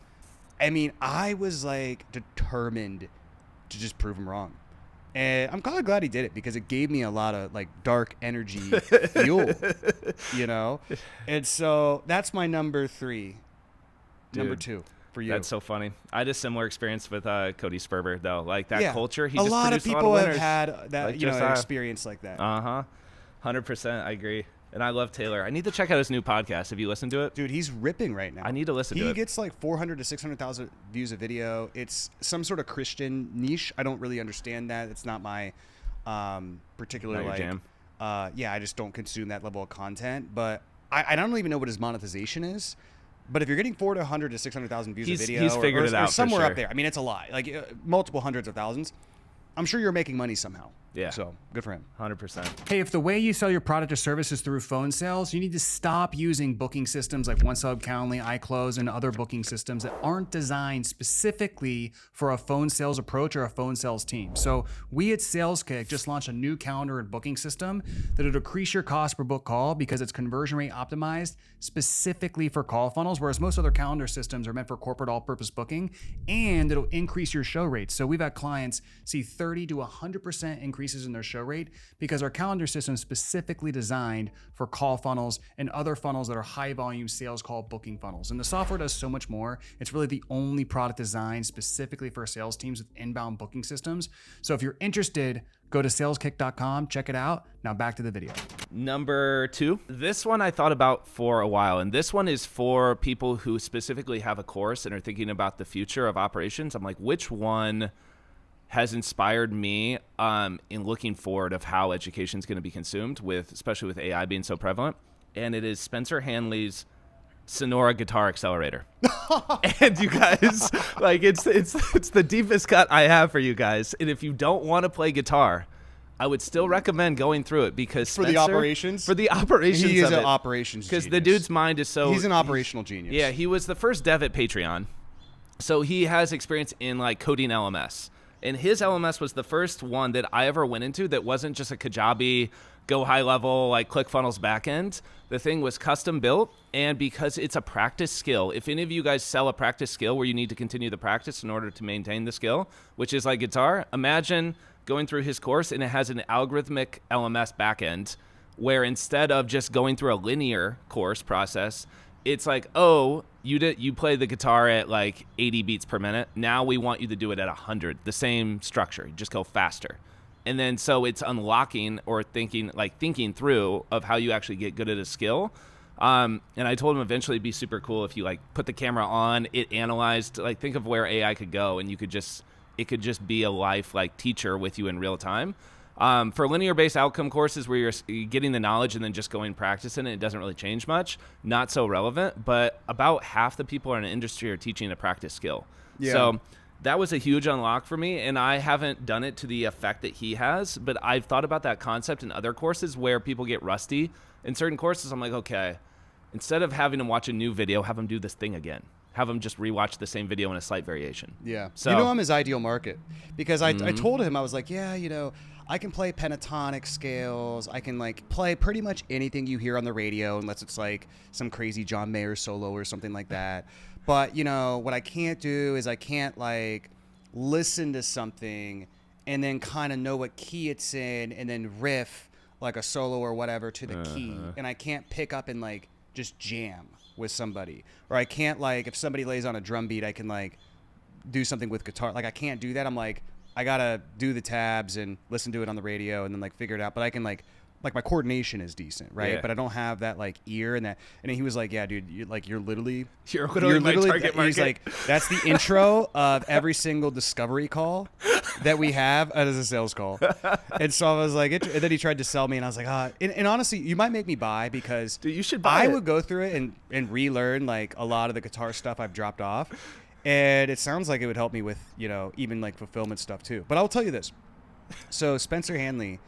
I mean, I was like determined to just prove him wrong. And I'm kind of glad he did it because it gave me a lot of like dark energy fuel, you know? And so that's my number 3. Dude, number 2 for you. That's so funny. I had a similar experience with Cody Sperber, though. Like that culture, he a just lot of produced people a lot of have winners. had that, Like an experience like that. 100%. I agree. And I love Taylor. I need to check out his new podcast. Have you listened to it? Dude, he's ripping right now. I need to listen to it. He gets like 400 to 600,000 views a video. It's some sort of Christian niche. I don't really understand that. It's not my particular Not your like jam. I just don't consume that level of content. But I don't even know what his monetization is. But if you're getting 400 to 600,000 views a video, he's figured it out or for somewhere sure. up there. I mean, it's a lot. Like multiple hundreds of thousands. I'm sure you're making money somehow. Yeah. So good for him. 100%. Hey, if the way you sell your product or service is through phone sales, you need to stop using booking systems like OneSub, Calendly, iClose, and other booking systems that aren't designed specifically for a phone sales approach or a phone sales team. So we at Saleskick just launched a new calendar and booking system that'll decrease your cost per book call because it's conversion rate optimized specifically for call funnels, whereas most other calendar systems are meant for corporate all-purpose booking, and it'll increase your show rates. So we've had clients see 30 to 100% increases in their show rate because our calendar system is specifically designed for call funnels and other funnels that are high volume sales call booking funnels. And the software does so much more. It's really the only product designed specifically for sales teams with inbound booking systems. So if you're interested, go to saleskick.com, check it out. Now back to the video. Number 2. This one I thought about for a while, and this one is for people who specifically have a course and are thinking about the future of operations. I'm like, which one has inspired me in looking forward of how education is going to be consumed, especially with AI being so prevalent? And it is Spencer Hanley's Sonora Guitar Accelerator. And you guys, like, it's the deepest cut I have for you guys. And if you don't want to play guitar, I would still recommend going through it because For the operations? he is an operations because genius. the dude's mind is so. He's an operational genius. Yeah, he was the first dev at Patreon, so he has experience in like coding LMS. And his LMS was the first one that I ever went into that wasn't just a Kajabi, go high level, like ClickFunnels backend. The thing was custom built, and because it's a practice skill, if any of you guys sell a practice skill where you need to continue the practice in order to maintain the skill, which is like guitar, imagine going through his course and it has an algorithmic LMS backend where instead of just going through a linear course process, it's like, oh, you play the guitar at like 80 beats per minute. Now we want you to do it at 100. The same structure, you just go faster. And then so it's unlocking or thinking through of how you actually get good at a skill. And I told him eventually it'd be super cool if you like put the camera on, it analyzed, like think of where AI could go, and it could just be a life like teacher with you in real time. For linear-based outcome courses where you're getting the knowledge and then just going practicing it doesn't really change much, not so relevant, but about half the people in an industry are teaching a practice skill. Yeah. So that was a huge unlock for me, and I haven't done it to the effect that he has, but I've thought about that concept in other courses where people get rusty. In certain courses, I'm like, okay, instead of having them watch a new video, have them do this thing again. Have them just rewatch the same video in a slight variation. Yeah. So, I'm his ideal market because I told him, I was like, yeah, I can play pentatonic scales. I can like play pretty much anything you hear on the radio unless it's like some crazy John Mayer solo or something like that. But, what I can't do is I can't like listen to something and then kind of know what key it's in and then riff like a solo or whatever to the key. And I can't pick up and like just jam with somebody. Or I can't like, if somebody lays on a drum beat, I can like do something with guitar. Like I can't do that. I'm like, I gotta do the tabs and listen to it on the radio and then like figure it out. But I can like my coordination is decent, right? Yeah. But I don't have that like ear and that. And he was like, "Yeah, dude, you're literally my target market." He's like, "That's the intro of every single discovery call that we have as a sales call." And so I was like, and then he tried to sell me, and I was like, and honestly, you might make me buy because dude, you should buy it. would go through it and relearn like a lot of the guitar stuff I've dropped off. And it sounds like it would help me with, even like fulfillment stuff too. But I'll tell you this. So Spencer Hanley,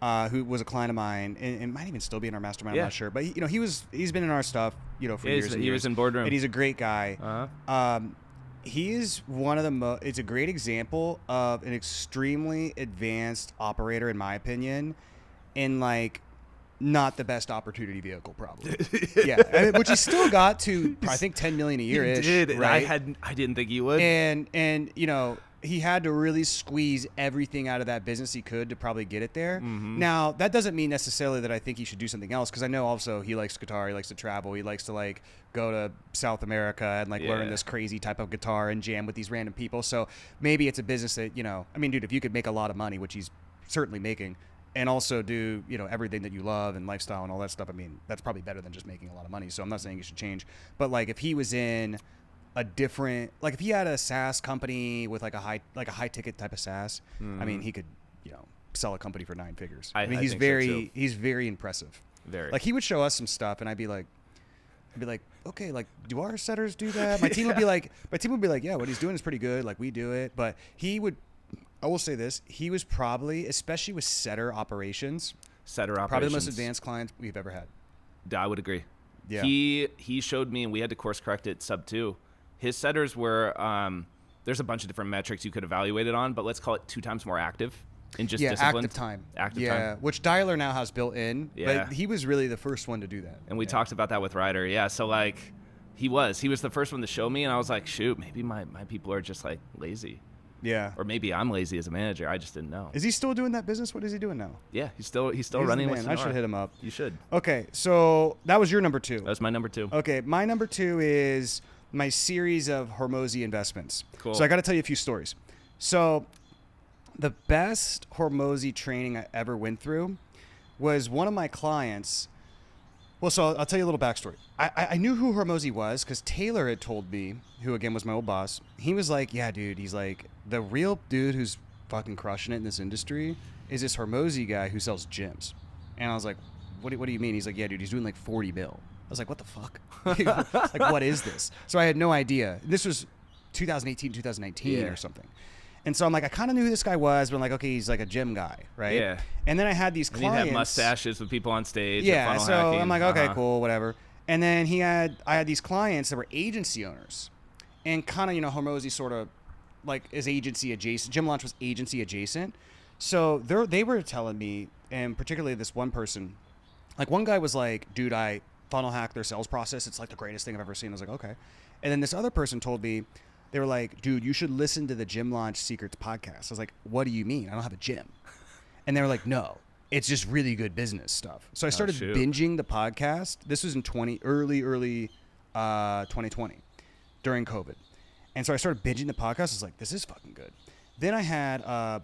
who was a client of mine and might even still be in our mastermind, I'm not sure. But he's been in our stuff, for years and years. He was in boardroom. And he's a great guy. He is one of the it's a great example of an extremely advanced operator, in my opinion, in like not the best opportunity vehicle, probably. Yeah, which he still got to, I think, 10 million a year. He did, right? and I didn't think he would. And he had to really squeeze everything out of that business he could to probably get it there. Now, that doesn't mean necessarily that I think he should do something else, because I know also he likes guitar, he likes to travel, he likes to like go to South America and like learn this crazy type of guitar and jam with these random people. So maybe it's a business that, you know, I mean, dude, if you could make a lot of money, which he's certainly making, and also do, you know, everything that you love and lifestyle and all that stuff, I mean, that's probably better than just making a lot of money. So I'm not saying you should change, but like if he was in a different, like if he had a SaaS company with like a high ticket type of SaaS, I mean, he could, you know, sell a company for 9 figures. I mean, he's very impressive. Very. Like he would show us some stuff and I'd be like, okay, like do our setters do that? My team would be like, yeah, what he's doing is pretty good. Like we do it, but I will say this, he was probably, especially with setter operations, probably the most advanced client we've ever had. I would agree. Yeah. He showed me, and we had to course correct it sub 2. His setters were, there's a bunch of different metrics you could evaluate it on, but let's call it 2 times more active in just discipline. Active time. Active time. Which Dialer now has built in, but he was really the first one to do that. And we talked about that with Ryder. Yeah, so like he was the first one to show me, and I was like, shoot, maybe my people are just like lazy. Yeah. Or maybe I'm lazy as a manager. I just didn't know. Is he still doing that business? What is he doing now? Yeah, he's still running with Sonora. I should hit him up. You should. Okay, so that was your number 2. That was my number 2. Okay, my number 2 is my series of Hormozi investments. Cool. So I got to tell you a few stories. So the best Hormozi training I ever went through was one of my clients. Well, so I'll tell you a little backstory. I knew who Hormozi was because Taylor had told me, who again was my old boss. He was like, yeah, dude, he's like, the real dude who's fucking crushing it in this industry is this Hormozi guy who sells gyms. And I was like, what do you mean? He's like, yeah, dude, he's doing like 40 mil. I was like, what the fuck? Like, what is this? So I had no idea. This was 2018, 2019 or something. And so I'm like, I kind of knew who this guy was, but I'm like, okay, he's like a gym guy, right? Yeah. And then I had these clients. And he'd have mustaches with people on stage. Yeah, funnel so hacking. I'm like, okay, cool, whatever. And then I had these clients that were agency owners. And kind of, you know, Hormozi sort of like is agency adjacent. Gym Launch was agency adjacent. So they were telling me, and particularly this one person, like one guy was like, dude, I funnel hack their sales process. It's like the greatest thing I've ever seen. I was like, okay. And then this other person told me, they were like, dude, you should listen to the Gym Launch Secrets podcast. I was like, what do you mean? I don't have a gym. And they were like, no, it's just really good business stuff. So I started binging the podcast. This was in early 2020 during COVID. And so I started binging the podcast. I was like, this is fucking good. Then I had, I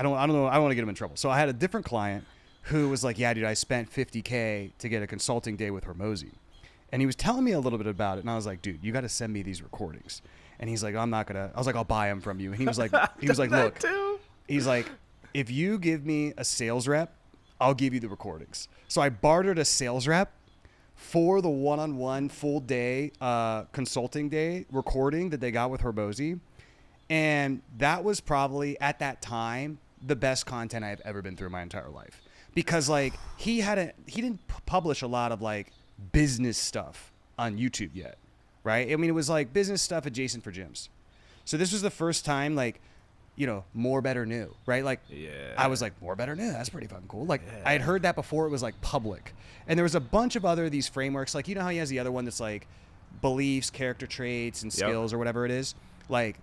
don't know. I don't want to get him in trouble. So I had a different client who was like, yeah, dude, I spent $50K to get a consulting day with Hormozi. And he was telling me a little bit about it. And I was like, dude, you got to send me these recordings. And he's like, I'm not going to. I was like, I'll buy them from you. And he was like, look, he's like, if you give me a sales rep, I'll give you the recordings. So I bartered a sales rep for the one-on-one full day consulting day recording that they got with Hormozi. And that was probably at that time the best content I've ever been through my entire life. Because like he didn't publish a lot of like business stuff on YouTube yet, right? I mean, it was like business stuff adjacent for gyms. So this was the first time, like, you know, more, better, new, right? Like, I was like, more, better, new. That's pretty fucking cool. Like, I had heard that before it was like public. And there was a bunch of other these frameworks. Like, you know how he has the other one that's like beliefs, character traits, and skills or whatever it is. Like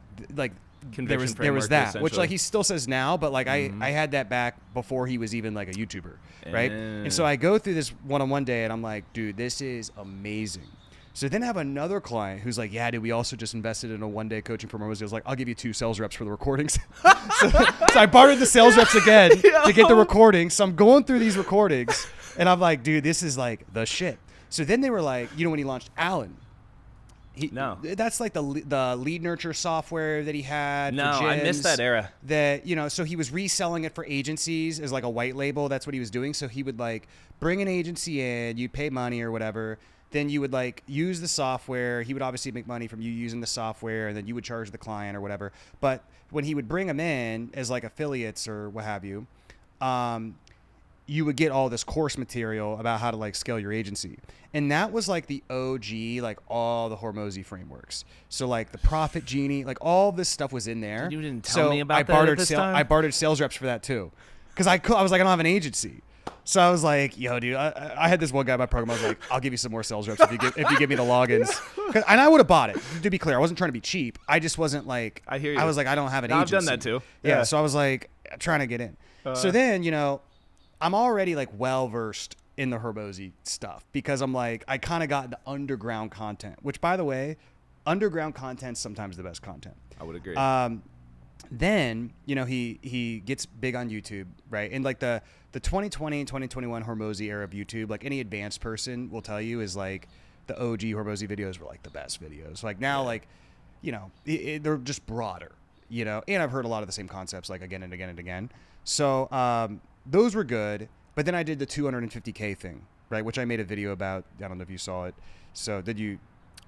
there was that, which like he still says now, but like I had that back before he was even like a YouTuber, right? And so I go through this one-on-one day and I'm like, dude, this is amazing. So then I have another client who's like, yeah, dude, we also just invested in a one-day coaching from Hormozi. I was like, I'll give you 2 sales reps for the recordings. so I bartered the sales reps again to get the recordings. So I'm going through these recordings and I'm like, dude, this is like the shit. So then they were like, you know, when he launched Alan, that's like the lead nurture software that he had. No, for gyms, I missed that era. That, you know, so he was reselling it for agencies as like a white label. That's what he was doing. So he would like bring an agency in, you'd pay money or whatever. Then you would like use the software. He would obviously make money from you using the software, and then you would charge the client or whatever. But when he would bring them in as like affiliates or what have you, you would get all this course material about how to like scale your agency. And that was like the OG, like all the Hormozi frameworks. So like the Profit Genie, like all this stuff was in there. You didn't tell me about that at this time? I bartered sales reps for that too. Because I was like, I don't have an agency. So I was like, yo, dude, I had this one guy in my program. I was like, I'll give you some more sales reps if you give me the logins. And I would have bought it. To be clear, I wasn't trying to be cheap. I just wasn't like, I hear you. I was like, I don't have an No, agency. I've done that too. Yeah. So I was like, trying to get in. So then, I'm already like well-versed in the Herbosi stuff because I'm like, I kind of got into underground content, which by the way, underground content's sometimes the best content. I would agree. Then, he gets big on YouTube, right? And like the 2020 and 2021 Hormozi era of YouTube, like any advanced person will tell you is like the OG Hormozi videos were like the best videos. Like now, like, they're just broader, and I've heard a lot of the same concepts like again and again and again. So those were good. But then I did the 250K thing, right? Which I made a video about. I don't know if you saw it. So did you?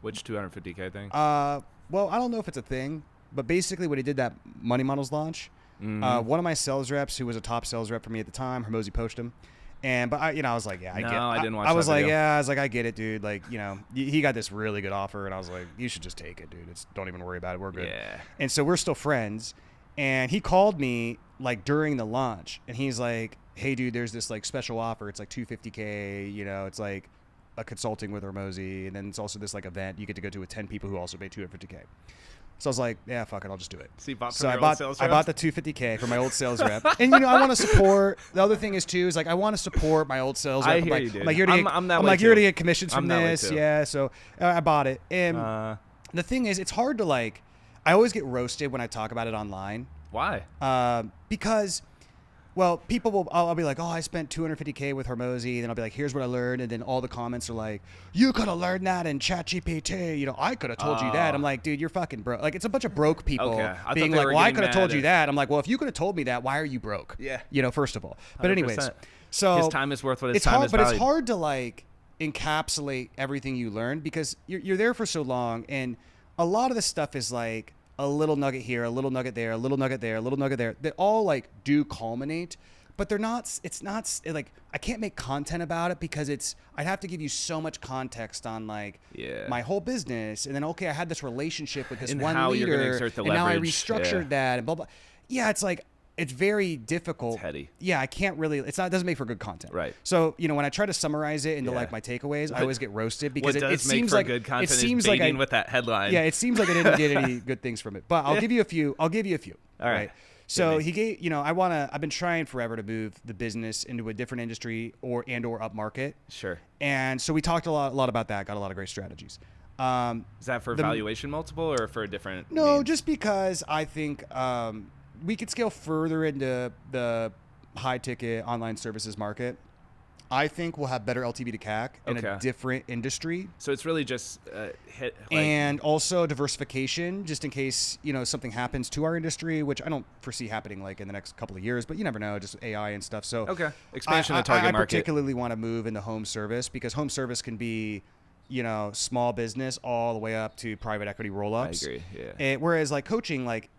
Which 250K thing? Well, I don't know if it's a thing, but basically when he did that Money Models launch, one of my sales reps, who was a top sales rep for me at the time, Hermosi poached him. But I was like, yeah, I get it. I didn't watch I was that like, video. yeah, I was like, I get it, dude. Like, he got this really good offer, and I was like, you should just take it, dude. Don't even worry about it. We're good. Yeah. And so we're still friends. And he called me like during the launch, and he's like, hey, dude, there's this like special offer. It's like 250K. It's like a consulting with Hermosi, and then it's also this like event you get to go to with 10 people who also pay 250K. So I was like, yeah, fuck it, I'll just do it. So I bought the 250K for my old sales rep, and I want to support. The other thing is too is like I want to support my old sales rep. I hear you, dude. I'm like, you're to get commissions from this, yeah. So I bought it, and the thing is, it's hard to like. I always get roasted when I talk about it online. Why? Because. Well, people will. I'll be like, oh, I spent 250K with Hermosi. Then I'll be like, here's what I learned. And then all the comments are like, you could have learned that in ChatGPT. I could have told you that. I'm like, dude, you're fucking broke. Like, it's a bunch of broke people being like, well, I could have told you that. I'm like, well, if you could have told me that, why are you broke? Yeah. First of all. But 100%. anyways, so his time is worth what his it's time hard, is but valued. it's hard to like encapsulate everything you learned because you're there for so long, and a lot of the stuff is like a little nugget here, a little nugget there, a little nugget there, a little nugget there. They all like do culminate. But they're not. It's not like I can't make content about it because I'd have to give you so much context on like my whole business, and then I had this relationship with this and one how leader, you're gonna exert the and now I leverage. restructured that, and blah blah. Yeah, it's like it's very difficult. It's heady. Yeah, I can't really. It doesn't make for good content. Right. So when I try to summarize it into like my takeaways, I always get roasted because what it does make seems for like good content it seems is like baiting with that headline. Yeah, it seems like I didn't get any good things from it, but I'll give you a few. All right. So he gave, I've been trying forever to move the business into a different industry or up market. Sure. And so we talked a lot about that. Got a lot of great strategies. Is that for valuation multiple or for a different? No, means? just because I think we could scale further into the high ticket online services market. I think we'll have better LTV to CAC in a different industry. So it's really just and also diversification, just in case something happens to our industry, which I don't foresee happening like in the next couple of years. But you never know, just AI and stuff. So expansion of target market. I market. particularly want to move into home service because home service can be small business all the way up to private equity roll-ups. I agree. Yeah. And whereas like coaching, like.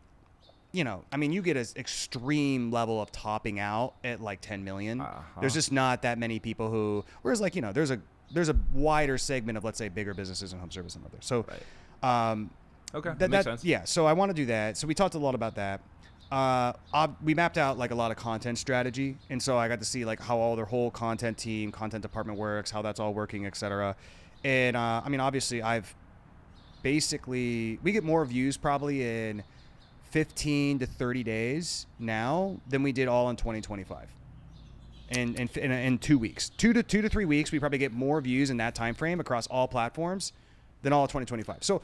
You get an extreme level of topping out at like 10 million. There's just not that many people who, whereas like, there's a wider segment of, let's say, bigger businesses in home service and others. So, that makes sense. Yeah. So I want to do that. So we talked a lot about that. We mapped out like a lot of content strategy. And so I got to see like how all their whole content team, content department works, how that's all working, et cetera. And, obviously we get more views probably in 15 to 30 days now than we did all in 2025. And in 2 weeks, 2 to 3 weeks, we probably get more views in that time frame across all platforms than all of 2025. So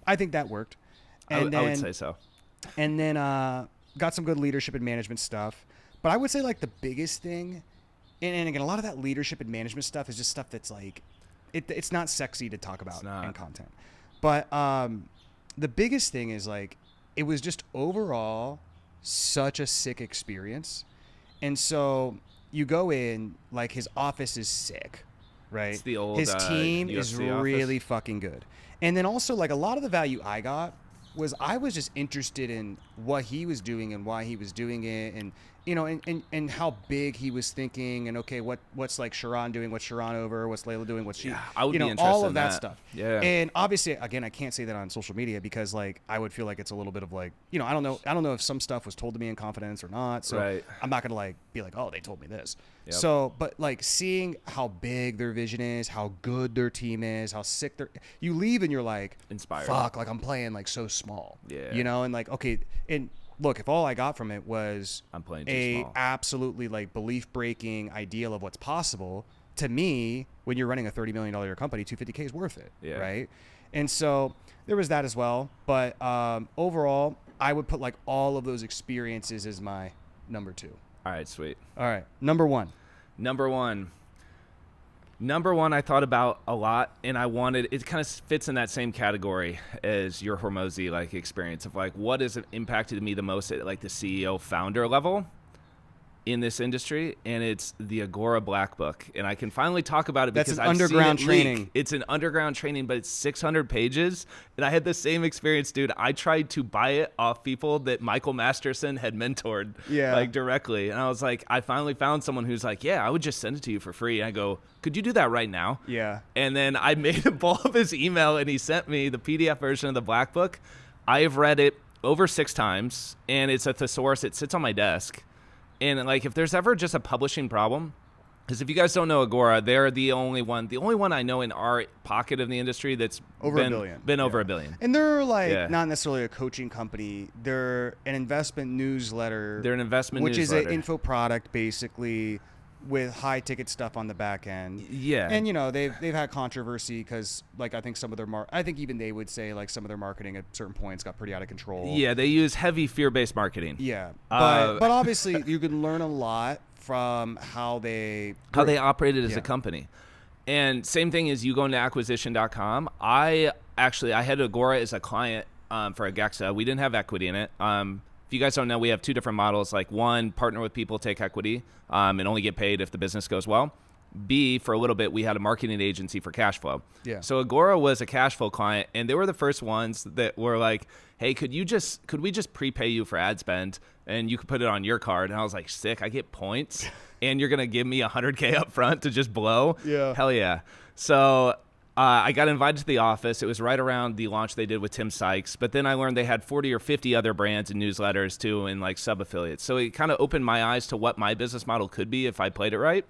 I think that worked. And I would say so. And then got some good leadership and management stuff. But I would say like the biggest thing, and again, a lot of that leadership and management stuff is just stuff that's like, it's not sexy to talk about in content. But the biggest thing is like, it was just overall such a sick experience. And so you go in, like his office is sick, right? It's the old, his team is UFC really office. fucking good. And then also like a lot of the value I got was I was just interested in what he was doing and why he was doing it. And you know, and how big he was thinking, and okay, what's like Sharon doing, what's Sharon over, what's Layla doing, what's she, I would you know, be interested all of in that that stuff. Yeah. And obviously, again, I can't say that on social media because like I would feel like it's a little bit of like, you know, I don't know if some stuff was told to me in confidence or not. So Right. I'm not gonna like be like, oh, they told me this. Yep. So, but like seeing how big their vision is, how good their team is, how sick you leave and you're like Inspired. Fuck, like I'm playing like so small. Yeah. You know, and like okay, and look, if all I got from it was I'm playing too a small. absolutely like belief breaking ideal of what's possible, to me, when you're running a $30 million company, $250K is worth it. Yeah. Right. And so there was that as well. But overall, I would put like all of those experiences as my number 2. All right, sweet. All right. Number one, I thought about a lot, and I wanted, it kind of fits in that same category as your Hormozy like experience of like what has impacted me the most at like the CEO founder level in this industry, and it's the Agora Black Book. And I can finally talk about it That's because an I've underground seen it leak. training. It's an underground training, but it's 600 pages. And I had the same experience, dude. I tried to buy it off people that Michael Masterson had mentored like directly. And I was like, I finally found someone who's like, yeah, I would just send it to you for free. And I go, could you do that right now? Yeah. And then I made a ball of his email, and he sent me the PDF version of the Black Book. I have read it over 6 times, and it's a thesaurus. It sits on my desk. And like, if there's ever just a publishing problem, because if you guys don't know Agora, they're the only one I know in our pocket of the industry that's Over a billion. Been over a billion. And they're like Yeah. not necessarily a coaching company. They're an investment newsletter. They're an investment which newsletter. is an info product basically with high ticket stuff on the back end. Yeah. And you know, they've had controversy because like I think some of their I think even they would say like some of their marketing at certain points got pretty out of control. Yeah, they use heavy fear-based marketing. Yeah. But obviously you can learn a lot from how they operated as Yeah. a company. And same thing as you go into acquisition.com. I had Agora as a client for Agexa. We didn't have equity in it. If you guys don't know, we have 2 different models. Like one, partner with people, take equity, and only get paid if the business goes well. B, for a little bit, we had a marketing agency for cash flow. Yeah. So Agora was a cash flow client, and they were the first ones that were like, hey, could we just prepay you for ad spend, and you could put it on your card? And I was like, sick, I get points, and you're going to give me $100K up front to just blow? Yeah. Hell yeah. So I got invited to the office. It was right around the launch they did with Tim Sykes. But then I learned they had 40 or 50 other brands and newsletters too, and like sub-affiliates. So it kind of opened my eyes to what my business model could be if I played it right.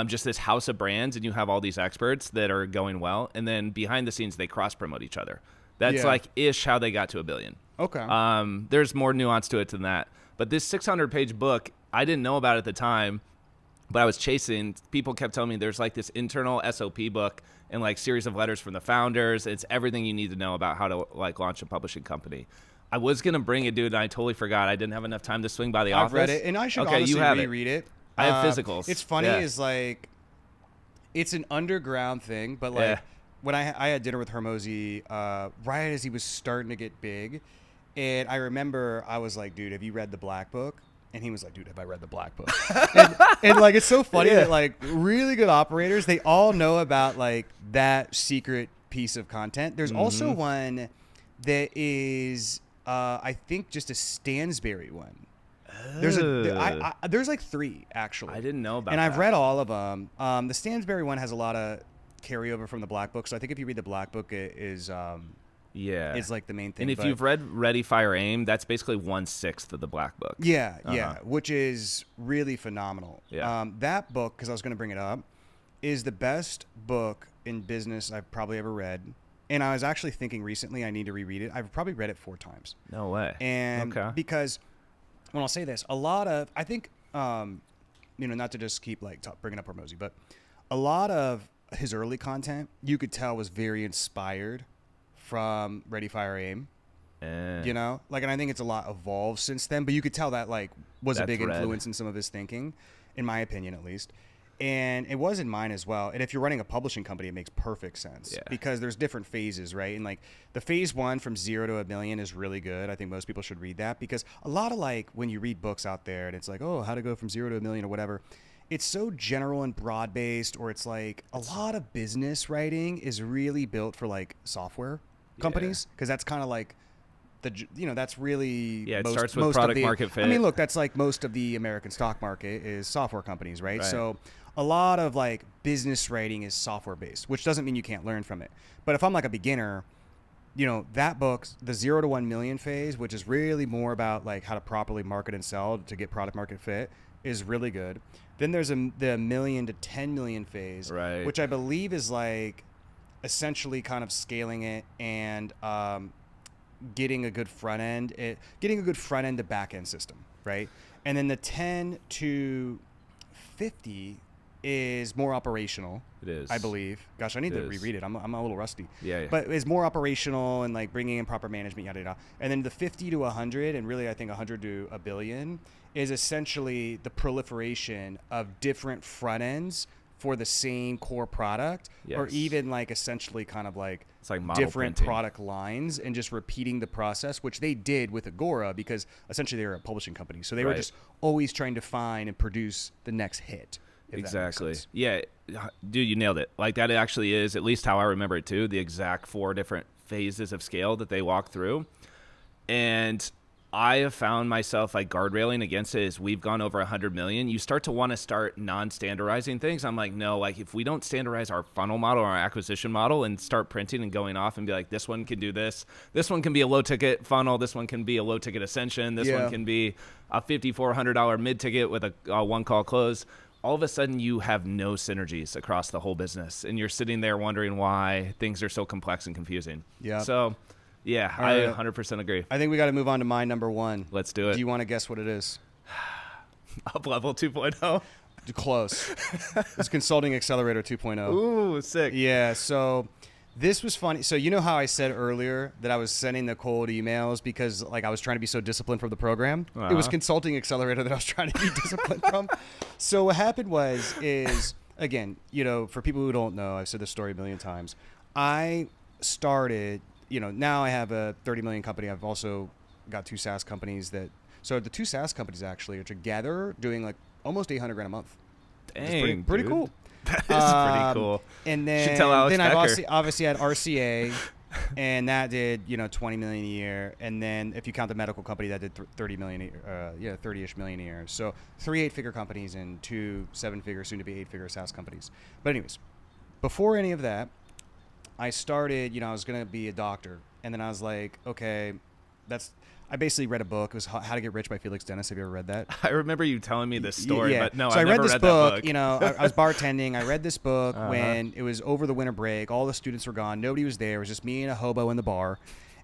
Just this house of brands, and you have all these experts that are going well. And then behind the scenes, they cross-promote each other. That's like ish how they got to $1 billion. Okay. There's more nuance to it than that. But this 600-page book, I didn't know about it at the time, but I was chasing. People kept telling me there's like this internal SOP book and like series of letters from the founders. It's everything you need to know about how to like launch a publishing company. I was going to bring it, dude, and I totally forgot. I didn't have enough time to swing by the office. I've read it, and I should honestly you have reread it. I have physicals. It's funny Yeah. is like it's an underground thing, but like Yeah. when I had dinner with Hormozy right as he was starting to get big, and I remember I was like, dude, have you read the Black Book? And he was like, dude, have I read the Black Book? and like it's so funny that like really good operators, they all know about like that secret piece of content. There's also one that is I think just a Stansberry one. There's like 3 actually. I didn't know about and that. I've read all of them. The Stansberry one has a lot of carryover from the Black Book. So I think if you read the Black Book, it is like the main thing. And if you've read Ready, Fire, Aim, that's basically 1/6 of the Black Book. Yeah, which is really phenomenal. Yeah. That book, because I was going to bring it up, is the best book in business I've probably ever read. And I was actually thinking recently I need to reread it. I've probably read it 4 times. No way. And okay. because, when I'll say this, a lot of, I think, not to just keep like bringing up Hormozy, but a lot of his early content, you could tell was very inspired from Ready, Fire, Aim. You know, like, and I think it's a lot evolved since then, but you could tell that like was a big influence in some of his thinking, in my opinion, at least. And it was in mine as well. And if you're running a publishing company, it makes perfect sense because there's different phases, right? And like the phase 1 from 0 to $1 million is really good. I think most people should read that because a lot of like when you read books out there and it's like, oh, how to go from 0 to $1 million or whatever. It's so general and broad based, or it's like a lot of business writing is really built for like software companies because that's kind of like that's really it starts with product market fit. I mean, look, that's like most of the American stock market is software companies, right? So a lot of like business writing is software based, which doesn't mean you can't learn from it. But if I'm like a beginner, that book, the 0 to 1 million phase, which is really more about like how to properly market and sell to get product market fit, is really good. Then there's the million to 10 million phase, which I believe is like essentially kind of scaling it and getting a good front end to back end system, right? And then the 10 to 50 is more operational. It is, I believe. Gosh, I need to reread it. I'm a little rusty. Yeah. But it's more operational and like bringing in proper management, yada yada. And then the 50 to 100, and really I think 100 to a billion, is essentially the proliferation of different front ends for the same core product, or even like essentially kind of like it's like different printing. Product lines and just repeating the process, which they did with Agora because essentially they were a publishing company. So they were just always trying to find and produce the next hit. Exactly. Yeah, dude, you nailed it. Like that actually is, at least how I remember it too, the exact 4 different phases of scale that they walk through. And I have found myself like guardrailing against it as we've gone over 100 million. You start to want to start non-standardizing things. I'm like, no, like if we don't standardize our funnel model or our acquisition model and start printing and going off and be like, this one can do this. This one can be a low ticket funnel. This one can be a low ticket ascension. This one can be a $5,400 mid ticket with a one call close. All of a sudden you have no synergies across the whole business. And you're sitting there wondering why things are so complex and confusing. Yeah. So yeah, I 100% agree. I think we got to move on to my number 1. Let's do it. Do you want to guess what it is? Up level 2.0. Close. It's Consulting Accelerator 2.0. Ooh, sick. Yeah. So this was funny. So you know how I said earlier that I was sending the cold emails because like I was trying to be so disciplined from the program? It was Consulting Accelerator that I was trying to be disciplined from. So what happened is again, for people who don't know, I've said this story a million times. I started, now I have a 30 million company. I've also got 2 SaaS companies so the 2 SaaS companies actually are together doing like almost $800,000 a month. Dang, pretty cool. That is pretty cool. And then, should tell Alex I've obviously had RCA, and that did 20 million a year. And then if you count the medical company, that did 30 million, 30-ish million a year. So 3 8-figure companies and 2 7-figure, soon to be 8-figure SaaS companies. But anyways, before any of that, I started. I was gonna be a doctor, and then I was like, okay, I basically read a book. It was How to Get Rich by Felix Dennis. Have you ever read that? I remember you telling me this story, but no, so I read never this read book. that book. I was bartending. I read this book when it was over the winter break. All the students were gone. Nobody was there. It was just me and a hobo in the bar.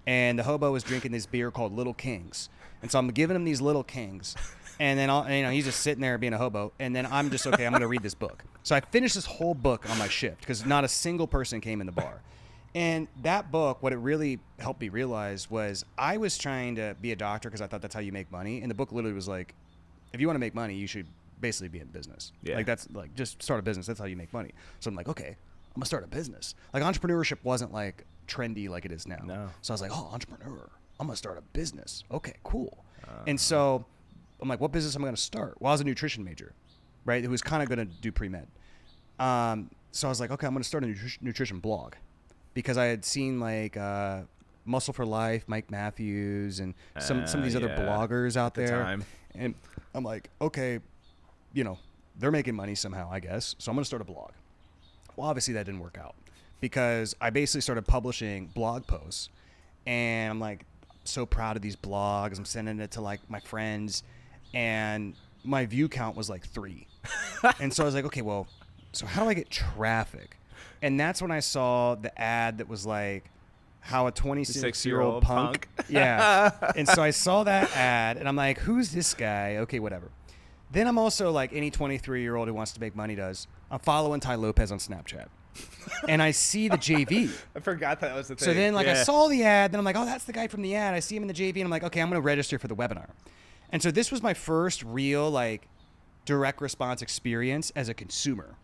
And the hobo was drinking this beer called Little Kings. And so I'm giving him these Little Kings. And then he's just sitting there being a hobo. And then I'm just, okay, I'm going to read this book. So I finished this whole book on my shift because not a single person came in the bar. And that book, what it really helped me realize was I was trying to be a doctor because I thought that's how you make money. And the book literally was like, if you want to make money, you should basically be in business. Yeah. Like that's like, just start a business. That's how you make money. So I'm like, okay, I'm gonna start a business. Like entrepreneurship wasn't like trendy like it is now. No. So I was like, oh, entrepreneur, I'm gonna start a business. Okay, cool. And so I'm like, what business am I gonna start? Well, I was a nutrition major, right? Who was kind of gonna do pre-med. So I was like, okay, I'm gonna start a nutrition blog. Because I had seen like Muscle for Life, Mike Matthews, and some of these other bloggers out there. And I'm like, okay, they're making money somehow, I guess. So I'm going to start a blog. Well, obviously that didn't work out because I basically started publishing blog posts. And I'm like so proud of these blogs. I'm sending it to like my friends. And my view count was like 3. And so I was like, okay, well, so how do I get traffic? And that's when I saw the ad that was like how a 26-year-old punk. Yeah. And so I saw that ad and I'm like, who's this guy? Okay, whatever. Then I'm also like any 23-year-old who wants to make money does. I'm following Ty Lopez on Snapchat. And I see the JV. I forgot that was the thing. So then I saw the ad. Then I'm like, oh, that's the guy from the ad. I see him in the JV. And I'm like, okay, I'm going to register for the webinar. And so this was my first real like direct response experience as a consumer.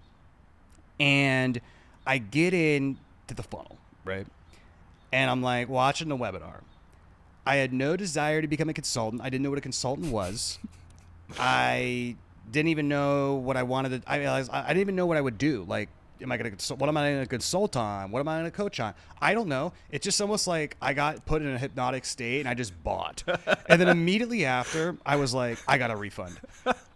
And I get into the funnel, right? And I'm like watching the webinar. I had no desire to become a consultant. I didn't know what a consultant was. I didn't even know what I wanted to. I didn't even know what I would do. Like am I going to, what am I going to consult on? What am I going to coach on? I don't know. It's just almost like I got put in a hypnotic state and I just bought. And then immediately after, I was like, I got a refund.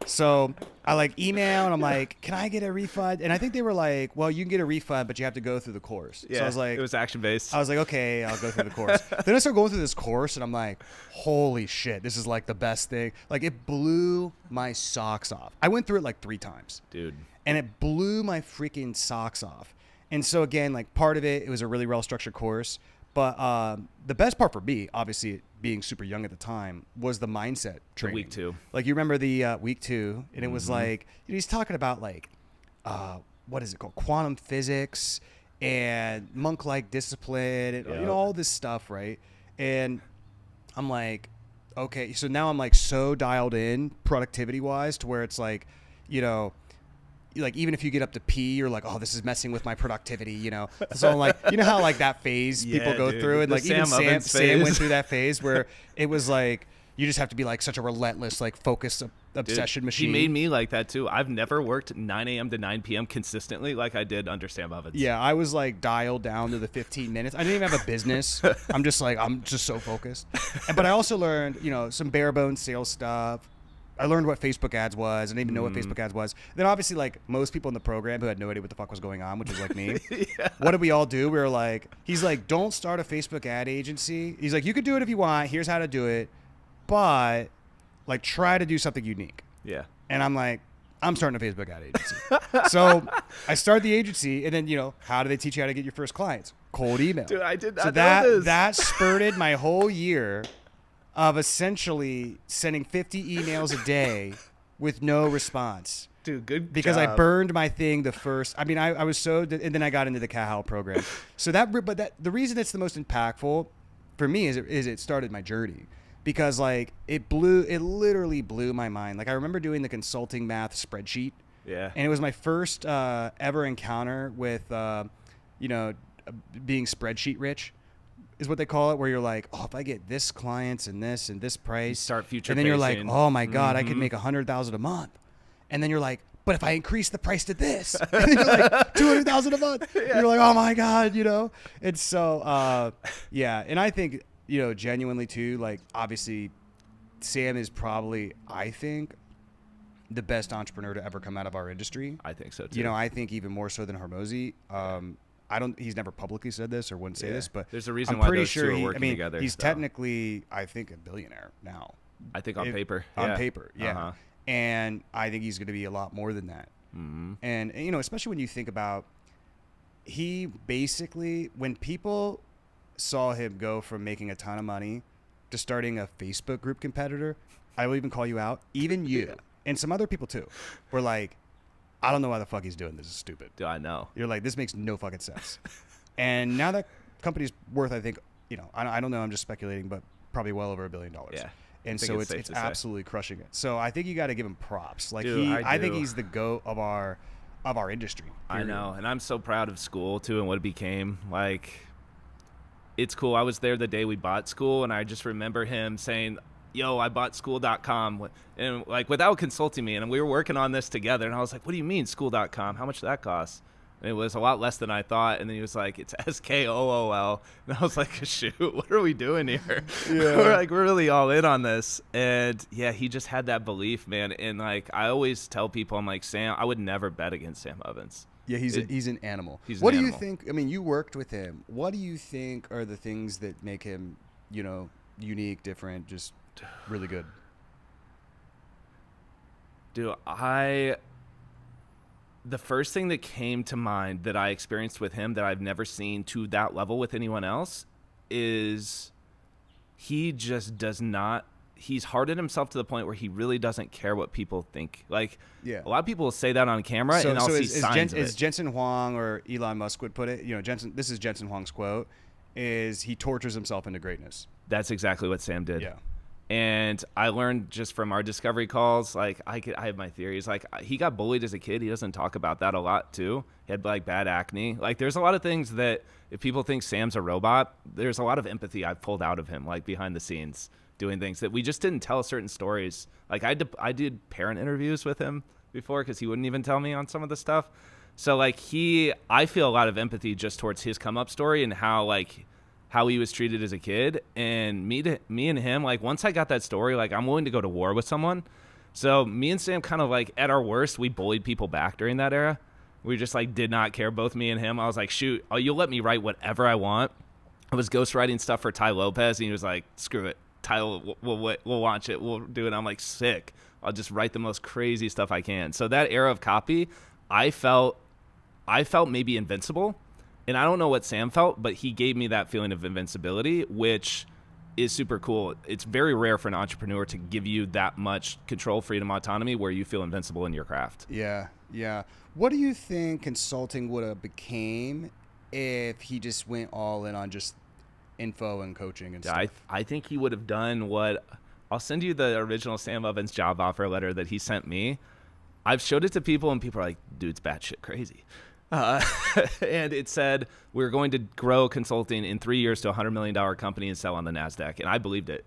So I like email and I'm like, can I get a refund? And I think they were like, well, you can get a refund, but you have to go through the course. Yeah, so I was like, it was action based. I was like, okay, I'll go through the course. Then I started going through this course and I'm like, holy shit, this is like the best thing. Like it blew my socks off. I went through it like 3 times. Dude. And it blew my freaking socks off. And so again, like part of it was a really well-structured course. But the best part for me, obviously being super young at the time, was the mindset training. Week 2. Like you remember the week 2, and it was like, he's talking about like, what is it called? Quantum physics and monk-like discipline and all this stuff, right? And I'm like, okay, so now I'm like so dialed in productivity-wise to where it's like, like even if you get up to P, you're like, oh, this is messing with my productivity, So I'm like, how like that phase people go through, and like even Sam went through that phase where it was like you just have to be like such a relentless like focus obsession machine. He made me like that too. I've never worked 9 a.m. to 9 p.m. consistently like I did under Sam Ovens. Yeah, I was like dialed down to the 15 minutes. I didn't even have a business. I'm just so focused. But I also learned, some bare bones sales stuff. I learned what Facebook ads was. I didn't even know what Facebook ads was. Then obviously, like most people in the program who had no idea what the fuck was going on, which was like me. Yeah. What did we all do? We were like, he's like, don't start a Facebook ad agency. He's like, you could do it if you want. Here's how to do it. But like, try to do something unique. Yeah. And I'm like, I'm starting a Facebook ad agency. So I started the agency, and then, how do they teach you how to get your first clients? Cold email. Dude, I did not so know this. That spurred my whole year of essentially sending 50 emails a day with no response. Dude, good because job. I burned my thing the first. I mean, I was so, and then I got into the CAHAL program. So the reason it's the most impactful for me is it started my journey, because like it literally blew my mind. Like I remember doing the consulting math spreadsheet. Yeah. And it was my first ever encounter with, being spreadsheet rich. Is what they call it, where you're like, oh, if I get this clients and this price, you start future, and then you're like, oh my god, I could make $100,000 a month, and then you're like, but if I increase the price to this, and then you're like $200,000 a month, yeah. You're like, oh my god, It's so yeah, and I think genuinely too, like obviously, Sam is probably, I think, the best entrepreneur to ever come out of our industry. I think so too. I think even more so than Hormozi. He's never publicly said this or wouldn't say this, but there's a reason I'm why pretty those sure two are working together. He's technically, I think, a billionaire now. I think on paper. On paper, yeah. Uh-huh. And I think he's going to be a lot more than that. Mm-hmm. And, especially when you think about, he basically, when people saw him go from making a ton of money to starting a Facebook group competitor, I will even call you out, even you, and some other people too, were like, I don't know why the fuck he's doing this. Is stupid. Do I know? You're like, this makes no fucking sense. And now that company's worth, I think, I don't know, I'm just speculating, but probably well over $1 billion. Yeah. And so it's absolutely crushing it. So I think you got to give him props. Like Dude, I think he's the GOAT of our industry. Period. I know, and I'm so proud of School too and what it became. Like, it's cool. I was there the day we bought School, and I just remember him saying, yo, I bought school.com, and like without consulting me, and we were working on this together, and I was like, what do you mean school.com? How much did that cost? And it was a lot less than I thought. And then he was like, it's SKOOL. And I was like, shoot, what are we doing here? Yeah. we're really all in on this. And yeah, he just had that belief, man. And like, I always tell people, I'm like, Sam, I would never bet against Sam Ovens. Yeah, he's an animal. What do you think? I mean, you worked with him. What do you think are the things that make him, unique, different, just really good? Dude, the first thing that came to mind that I experienced with him that I've never seen to that level with anyone else is he just does not, he's hardened himself to the point where he really doesn't care what people think. Like, a lot of people say that on camera, and I'll see signs of it. As Jensen Huang or Elon Musk would put it, this is Jensen Huang's quote, is he tortures himself into greatness. That's exactly what Sam did. Yeah. And I learned just from our discovery calls, like I have my theories. Like he got bullied as a kid. He doesn't talk about that a lot too. He had like bad acne. Like there's a lot of things that if people think Sam's a robot, there's a lot of empathy I've pulled out of him, like behind the scenes doing things that we just didn't tell certain stories. Like I did parent interviews with him before because he wouldn't even tell me on some of the stuff. So like I feel a lot of empathy just towards his come up story and how he was treated as a kid. And me and him, like once I got that story, like I'm willing to go to war with someone. So me and Sam kind of like at our worst, we bullied people back during that era. We just like did not care, both me and him. I was like, shoot, you'll let me write whatever I want. I was ghostwriting stuff for Ty Lopez, and he was like, screw it. Ty, we'll launch it. We'll do it. I'm like, sick. I'll just write the most crazy stuff I can. So that era of copy, I felt maybe invincible. And I don't know what Sam felt, but he gave me that feeling of invincibility, which is super cool. It's very rare for an entrepreneur to give you that much control, freedom, autonomy where you feel invincible in your craft. Yeah. What do you think consulting would have became if he just went all in on just info and coaching and stuff? I think he would have done what – I'll send you the original Sam Ovens job offer letter that he sent me. I've showed it to people, and people are like, dude's batshit crazy. And it said, we're going to grow consulting in 3 years to a $100 million company and sell on the NASDAQ. And I believed it.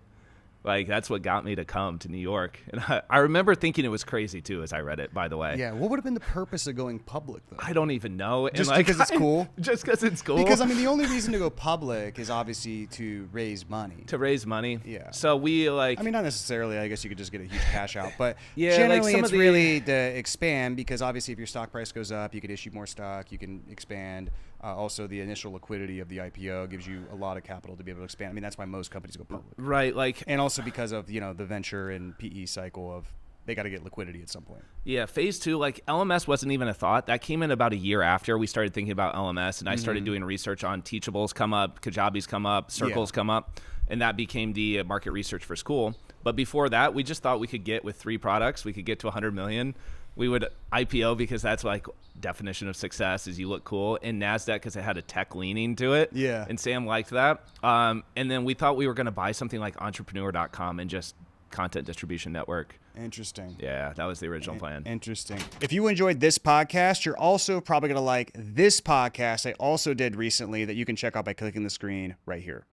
Like, that's what got me to come to New York. And I remember thinking it was crazy, too, as I read it, by the way. Yeah. What would have been the purpose of going public, though? I don't even know. Just because it's cool? Just because it's cool. Because, I mean, the only reason to go public is obviously to raise money. To raise money. Yeah. So we, like... I mean, not necessarily. I guess you could just get a huge cash out. But yeah, generally, like it's really to expand because, obviously, if your stock price goes up, you could issue more stock. You can expand. Also, the initial liquidity of the IPO gives you a lot of capital to be able to expand. I mean, that's why most companies go public. Right. Like, and also because of, the venture and PE cycle of they got to get liquidity at some point. Yeah, phase 2, like LMS wasn't even a thought. That came in about a year after we started thinking about LMS, and I started doing research on Teachables come up, Kajabi's come up, Circles come up, and that became the market research for school. But before that, we just thought we could get with 3 products, we could get to 100 million. We would IPO because that's like definition of success is you look cool, and NASDAQ because it had a tech leaning to it. Yeah. And Sam liked that. And then we thought we were going to buy something like entrepreneur.com and just content distribution network. Interesting. Yeah, that was the original plan. Interesting. If you enjoyed this podcast, you're also probably going to like this podcast I also did recently that you can check out by clicking the screen right here.